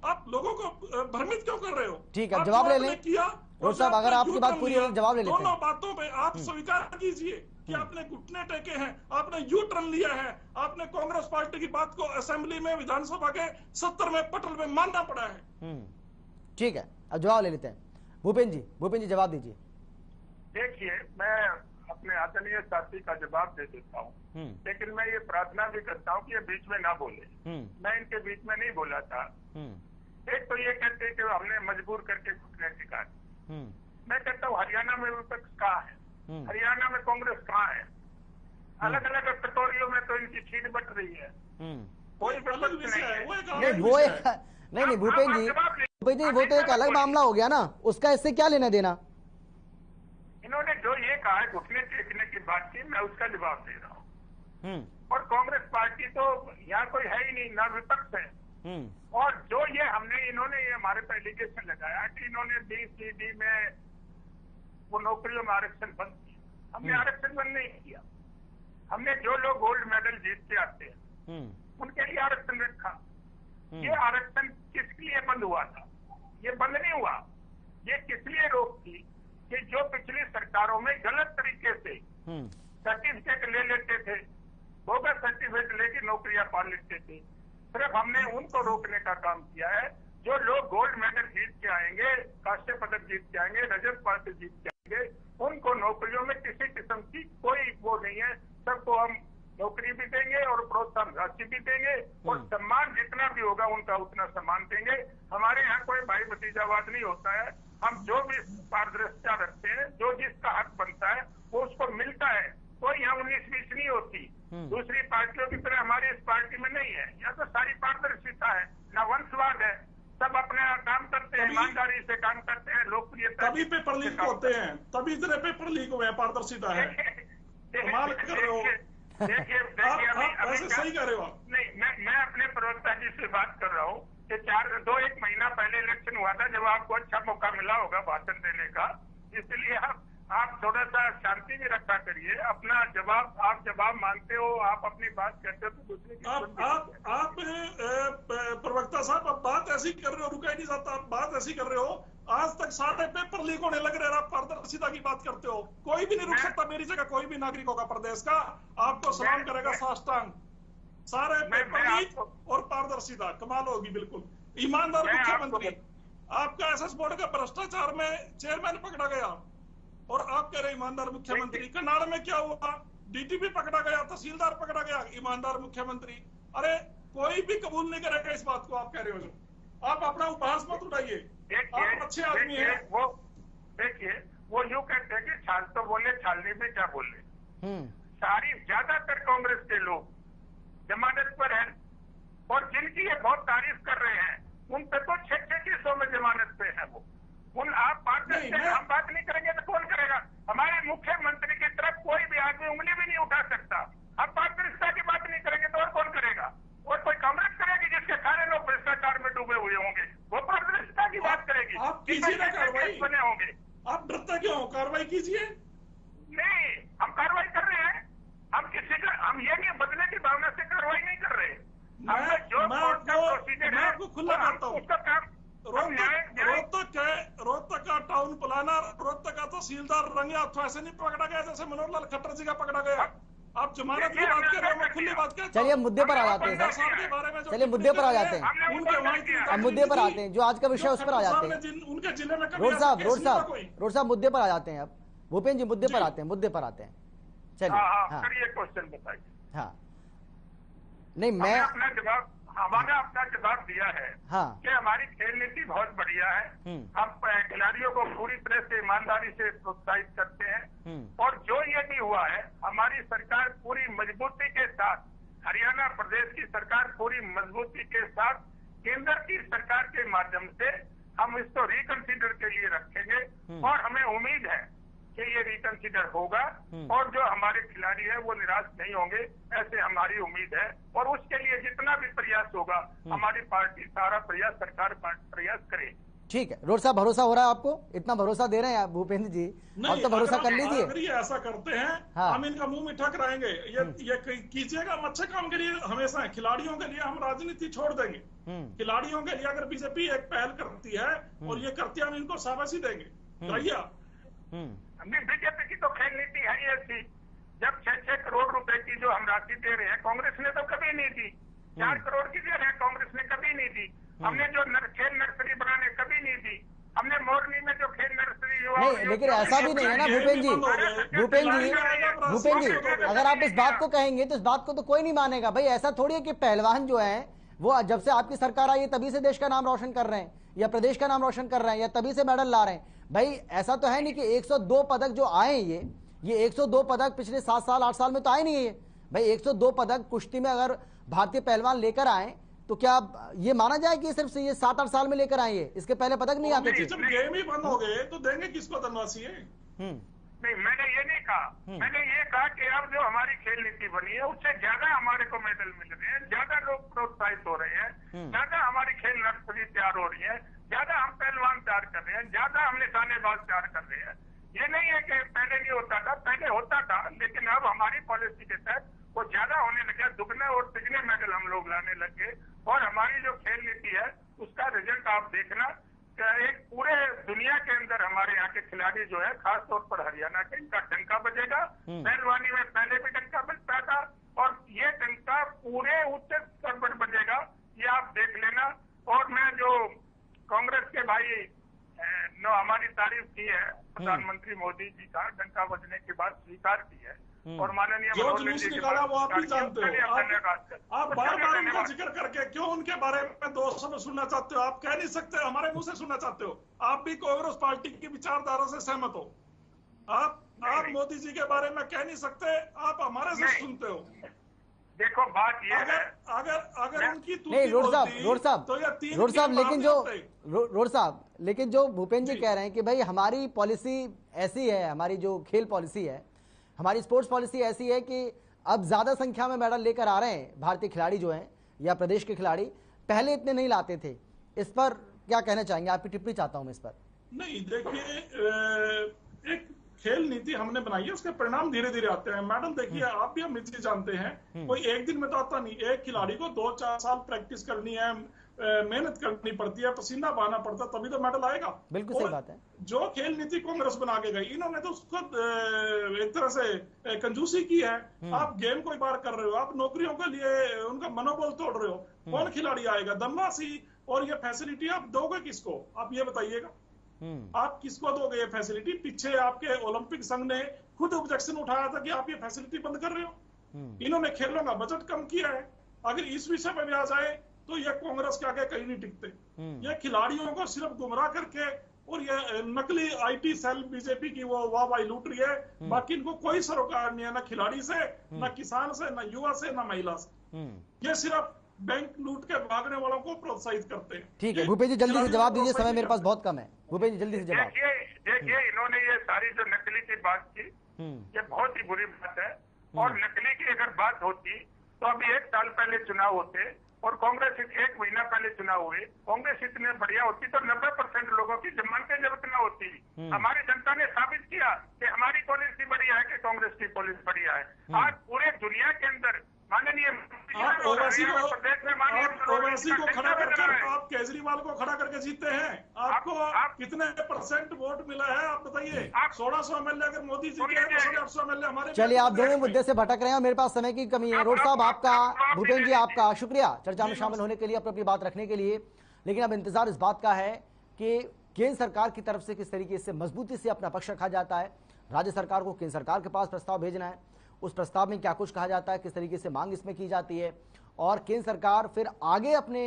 आप लोगों को भ्रमित क्यों कर रहे हो? ठीक है, जवाब ले लें रोड साहब, अगर आपकी बात पूरी हो जवाब ले लेते हैं। दोनों बातों पे आप स्वीकार कीजिए कि आपने घुटने टेके हैं, आपने यू टर्न लिया है, आपने कांग्रेस पार्टी की बात को असेंबली में विधानसभा के 70वें पटल में मानना पड़ा है। ठीक है, अब जवाब ले लेते हैं। भूपेन जी जवाब दीजिए। देखिए, मैं अपने आदरणीय साथी का जवाब दे देता हूँ, लेकिन मैं ये प्रार्थना भी करता हूँ कि ये बीच में ना बोले। मैं इनके बीच में नहीं बोला था। एक तो ये कहते कि हमने मजबूर करके घुटने टिका। मैं कहता हूँ हरियाणा में विपक्ष कहाँ है? हरियाणा में कांग्रेस कहाँ है? अलग अलग कटोरियों में तो इनकी छीट बट रही है, कोई विपक्ष नहीं है। नहीं भूपेन जी वो तो एक अलग मामला हो गया ना, उसका इससे क्या लेना देना? इन्होंने जो ये कहा है घुटने टेकने की बात की, मैं उसका जवाब दे रहा हूँ। और कांग्रेस पार्टी तो यहाँ कोई है ही नहीं, ना विपक्ष है। और जो इन्होंने ये हमारे पे एलिगेशन लगाया कि इन्होंने BCD में वो नौकरियों में आरक्षण बंद किया। हमने आरक्षण बंद नहीं किया। हमने जो लोग गोल्ड मेडल जीत के आते हैं उनके लिए आरक्षण रखा। ये आरक्षण किस लिए बंद हुआ था? ये बंद नहीं हुआ, ये किस लिए रोक थी कि जो पिछली सरकारों में गलत तरीके से सर्टिफिकेट ले लेते थे, बोगस सर्टिफिकेट लेके नौकरियां पा लेते थे, सिर्फ हमने उनको रोकने का काम किया है। जो लोग गोल्ड मेडल जीत के आएंगे, कांस्य पदक जीत के आएंगे, रजत पदक जीत के आएंगे, उनको नौकरियों में किसी किस्म की कोई वो नहीं है। सबको हम नौकरी भी देंगे और प्रोत्साहन राशि भी देंगे और सम्मान जितना भी होगा उनका उतना सम्मान देंगे। हमारे यहाँ कोई भाई भतीजावाद नहीं होता है। हम जो भी पारदर्शिता रखते हैं, जो जिसका हक बनता है वो उसको मिलता है। कोई यहाँ 19-20 नहीं होती। दूसरी पार्टियों की तरह हमारी इस पार्टी में नहीं है। यहाँ तो सारी पारदर्शिता है, न वंशवाद है। सब अपने काम करते हैं, ईमानदारी से काम करते हैं, लोकप्रियता। तभी पेपर लीक होते हैं, तभी इतने पेपर लीक हुए हैं, पारदर्शिता है। कमाल कर रहे हो। देखिए वैसे सही कर रहे हो आप। नहीं, मैं अपने प्रवक्ता जी से बात कर रहा हूँ कि 1 महीना पहले इलेक्शन हुआ था, जब आपको अच्छा मौका मिला होगा भाषण देने का। इसलिए आप थोड़ा सा शांति भी रखा करिए। अपना जवाब आप जवाब मांगते हो, आप अपनी बात कहते हो तो दूसरे की आप प्रवक्ता साहब, अब बात ऐसी कर रहे हो, रुका ही नहीं जाता। आप बात ऐसी कर रहे हो, आज तक सारे पेपर लीक होने लग रहे हैं, आप पारदर्शिता की बात करते हो। कोई भी नहीं रुक सकता मेरी जगह, कोई भी नागरिक होगा प्रदेश का, आपको सलाम करेगा साष्टांग। सारे पेपर लीक और पारदर्शिता, कमाल होगी बिल्कुल। ईमानदार मुख्यमंत्री, आपका एसएस बोर्ड का भ्रष्टाचार में चेयरमैन पकड़ा गया और आप कह रहे ईमानदार मुख्यमंत्री। करनाल में क्या हुआ, डीटीपी पकड़ा गया, तहसीलदार पकड़ा गया, ईमानदार मुख्यमंत्री। अरे कोई भी कबूल नहीं करेगा इस बात को आप कह रहे हो। जो आप अपना उपहास मत उठाइए, आप अच्छे आदमी हैं। वो देखिए, वो यूं कहते हैं कि छाल तो बोले, छालनी भी क्या बोले। सारी ज्यादातर कांग्रेस के लोग जमानत पर हैं और जिनकी ये बहुत तारीफ कर रहे हैं, उन पे तो 6-6 केसों में जमानत पे है। वो उन आप बात करते हैं, हम बात नहीं करेंगे तो कौन करेगा। हमारे मुख्यमंत्री की तरफ कोई भी आदमी उंगली भी नहीं उठा सकता। अब पारदर्शिता की बात नहीं करेंगे तो और कौन करेगा। और कोई कांग्रेस करेगी जिसके सारे लोग भ्रष्टाचार में डूबे हुए होंगे, वो पारदर्शिता की बात करेगी। आप कीजिए ना कार्रवाई, बने होंगे। आप डरते क्यों हो, कार्रवाई कीजिए। नहीं, हम कार्रवाई कर रहे हैं। हम किसी का, हम ये नहीं बदले की भावना से कार्रवाई नहीं कर रहे। मैं आपको खुला करता हूँ। रोहतक का टाउन प्लानर, रोहतक का तहसीलदार रंगे हाथों ऐसे नहीं पकड़ा गया जैसे मनोहर लाल खट्टर जी का पकड़ा गया। आप जमानत की बात कर रहे हो, मैं खुली बात कर। चलिए मुद्दे पर आ जाते हैं सर, चलिए मुद्दे पर आ जाते हैं। अब मुद्दे पर आते हैं, जो आज का विषय उस पर आ जाते हैं। उनके जिले में रोड साहब मुद्दे पर आ जाते हैं। अब भूपेन्द्र जी मुद्दे पर आते हैं, मुद्दे पर आते हैं। चलिए हाँ, क्वेश्चन बताइए। हाँ, नहीं मैं हमारा अपना जवाब दिया है कि हमारी खेल नीति बहुत बढ़िया है। हम खिलाड़ियों को पूरी तरह से ईमानदारी से प्रोत्साहित करते हैं और जो ये भी हुआ है, हमारी सरकार पूरी मजबूती के साथ, हरियाणा प्रदेश की सरकार पूरी मजबूती के साथ केंद्र की सरकार के माध्यम से हम इसको रिकंसिडर के लिए रखेंगे और हमें उम्मीद है कि ये रिकंसिडर होगा और जो हमारे खिलाड़ी है वो निराश नहीं होंगे, ऐसे हमारी उम्मीद है। और उसके लिए जितना भी प्रयास होगा, हमारी पार्टी सारा प्रयास, सरकार प्रयास करे। ठीक है रोड साहब, भरोसा हो रहा है आपको? इतना भरोसा दे रहे हैं आप भूपेंद्र जी, अब तो भरोसा कर लीजिए। अगर ये ऐसा करते हैं, हम इनका मुंह मीठा कराएंगे। ये कीजिएगा, हम अच्छे काम के लिए हमेशा है। खिलाड़ियों के लिए हम राजनीति छोड़ देंगे। खिलाड़ियों के लिए अगर बीजेपी एक पहल करती है और ये करती है, हम इनको शाबाशी देंगे। भैया बीजेपी की तो खेल नीति है ही ऐसी। जब 6-6 करोड़ रुपए की जो हम राशि दे रहे हैं, कांग्रेस ने तो कभी नहीं दी। 4 करोड़ की दे रहे हैं, कांग्रेस ने कभी नहीं दी। हमने जो खेल नर्सरी बनाने कभी नहीं दी। हमने मोरनी में जो खेल नर्सरी नहीं, लेकिन ऐसा भी नहीं है ना भूपेन्द्र जी, अगर आप इस बात को कहेंगे तो इस बात को तो कोई नहीं मानेगा। भाई ऐसा थोड़ी है कि पहलवान जो है वो जब से आपकी सरकार आई है तभी से देश का नाम रोशन कर रहे हैं या प्रदेश का नाम रोशन कर रहे हैं या तभी से मेडल ला रहे हैं। भाई ऐसा तो है नहीं कि 102 पदक जो आए ये 102 पदक पिछले 7 साल 8 साल में तो आए नहीं है। भाई 102 पदक कुश्ती में अगर भारतीय पहलवान लेकर आए तो क्या ये माना जाए कि सिर्फ ये 7-8 साल में लेकर आए? इसके पहले पदक नहीं आते थे। जब गेम ही बंद हो गए तो देंगे किसको धनवासी है? नहीं, मैंने ये नहीं कहा। मैंने ये कहा कि अब जो हमारी खेल नीति बनी है उससे ज्यादा हमारे को मेडल मिल रहे हैं, ज्यादा लोग प्रोत्साहित हो रहे हैं, ज्यादा हमारी खेल नर्सरी तैयार हो रही है, ज्यादा हम पहलवान तैयार कर रहे हैं, ज्यादा हम निशानेबाज तैयार कर रहे हैं। ये नहीं है कि पहले नहीं होता था, पहले होता था, लेकिन अब हमारी पॉलिसी के तहत वो ज्यादा होने लगे, दुगने और तिगने मेडल हम लोग लाने लगे। और हमारी जो खेल नीति है उसका रिजल्ट आप देखना, एक पूरे दुनिया के अंदर हमारे यहाँ के खिलाड़ी जो है, खास तौर पर हरियाणा के, इनका डंका बजेगा। पहलवानी में पहले भी डंका बजता था और ये डंका पूरे उच्च स्तर पर बजेगा, ये आप देख लेना। और मैं जो कांग्रेस के भाई हमारी तारीफ की है प्रधानमंत्री मोदी जी का, डंका बजने के बाद स्वीकार की है, और माननीय जो जुलूस निकाला वो आप भी जानते हो। आप बार बार उनका जिक्र करके क्यों उनके बारे में 2 शब्द सुनना चाहते हो? आप कह नहीं सकते, हमारे मुंह से सुनना चाहते हो। आप भी कांग्रेस पार्टी की विचारधारा से सहमत हो। आप मोदी जी के बारे में कह नहीं सकते, आप हमारे से सुनते हो। देखो बात ये है, अगर उनकी नहीं रोड साहब लेकिन जो भूपेंद्र जी कह रहे हैं कि भाई हमारी पॉलिसी ऐसी है, हमारी जो खेल पॉलिसी है, हमारी स्पोर्ट्स पॉलिसी ऐसी है कि अब ज्यादा संख्या में मेडल लेकर आ रहे हैं भारतीय खिलाड़ी जो हैं या प्रदेश के खिलाड़ी, पहले इतने नहीं लाते थे। इस पर क्या कहना चाहेंगे? आपकी टिप्पणी चाहता हूं मैं इस पर। नहीं, देखिए एक खेल नीति हमने बनाई है, उसके परिणाम धीरे धीरे आते हैं। मैडम देखिए, आप भी अमित जी जानते हैं, कोई एक दिन में तो आता नहीं। एक खिलाड़ी को 2-4 साल प्रैक्टिस करनी है, मेहनत करनी पड़ती है, पसीना बहाना पड़ता है, तभी तो मेडल आएगा। बिल्कुल सही बात है। जो खेल नीति कांग्रेस बना के गई, इन्होंने तो उसको एक तरह से कंजूसी की है। आप गेम कोई बार कर रहे हो, आप नौकरियों के लिए उनका मनोबल तोड़ रहे हो। कौन खिलाड़ी आएगा? दमवासी और ये फैसिलिटी आप दोगे किसको? आप ये बताइएगा, आप किसको दोगे ये फैसिलिटी? पीछे आपके ओलंपिक संघ ने खुद ऑब्जेक्शन उठाया था कि आप ये फैसिलिटी बंद कर रहे हो। इन्होंने खेलों का बजट कम किया है। अगर इस विषय पर भी आ जाए तो ये कांग्रेस के आगे कहीं नहीं टिकते। ये खिलाड़ियों को सिर्फ गुमराह करके और ये नकली IT सेल बीजेपी की वो वाहवाही लूट रही है। बाकी इनको कोई सरोकार नहीं है, ना खिलाड़ी से, ना किसान से, ना युवा से, ना महिला से। ये सिर्फ बैंक लूट के भागने वालों को प्रोत्साहित करते हैं। ठीक है भूपेंद्र जी, जल्दी से जवाब दीजिए, समय मेरे पास बहुत कम है। भूपेंद्र जी जल्दी से जवाब। देखिए इन्होंने ये सारी जो नकली की बात की, ये बहुत ही बुरी बात है। और नकली की अगर बात होती तो अभी 1 साल पहले चुनाव होते और कांग्रेस 1 महीना पहले चुनाव हुए, कांग्रेस इतने बढ़िया होती तो 90% लोगों की जमानत की जरूरत न होती। हमारी जनता ने साबित किया कि हमारी पॉलिसी बढ़िया है कि कांग्रेस की पॉलिसी बढ़िया है। आज पूरे दुनिया के अंदर माननीय ओवैसी को खड़ा करके आप केजरीवाल को खड़ा करके जीते हैं। आपको कितने % वोट मिला है आप बताइए? 1600 MLA अगर मोदी जी के 800 MLA हमारे। चलिए, आप दोनों मुद्दे से भटक रहे हैं, मेरे पास समय की कमी है। रोड साहब आपका, भूपेंद्र जी आपका शुक्रिया चर्चा में शामिल होने के लिए, अपनी बात रखने के लिए। लेकिन अब इंतजार इस बात का है कि केंद्र सरकार की तरफ से किस तरीके से मजबूती से अपना पक्ष रखा जाता है। राज्य सरकार को केंद्र सरकार के पास प्रस्ताव भेजना है, उस प्रस्ताव में क्या कुछ कहा जाता है, किस तरीके से मांग इसमें की जाती है, और केंद्र सरकार फिर आगे अपने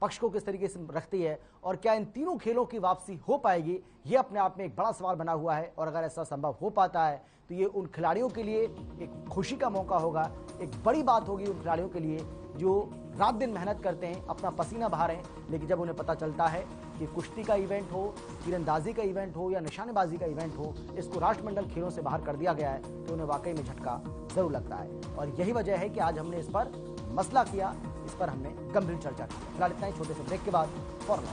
पक्ष को किस तरीके से रखती है, और क्या इन तीनों खेलों की वापसी हो पाएगी, ये अपने आप में एक बड़ा सवाल बना हुआ है। और अगर ऐसा संभव हो पाता है तो ये उन खिलाड़ियों के लिए एक खुशी का मौका होगा, एक बड़ी बात होगी उन खिलाड़ियों के लिए जो रात दिन मेहनत करते हैं, अपना पसीना बहा रहे हैं, लेकिन जब उन्हें पता चलता है कि कुश्ती का इवेंट हो, तीरंदाजी का इवेंट हो या निशानेबाजी का इवेंट हो, इसको राष्ट्रमंडल खेलों से बाहर कर दिया गया है, तो उन्हें वाकई में झटका जरूर लगता है। और यही वजह है कि आज हमने इस पर मसला किया, इस पर हमने गंभीर चर्चा की। फिलहाल इतना ही, छोटे से ब्रेक के बाद फौरन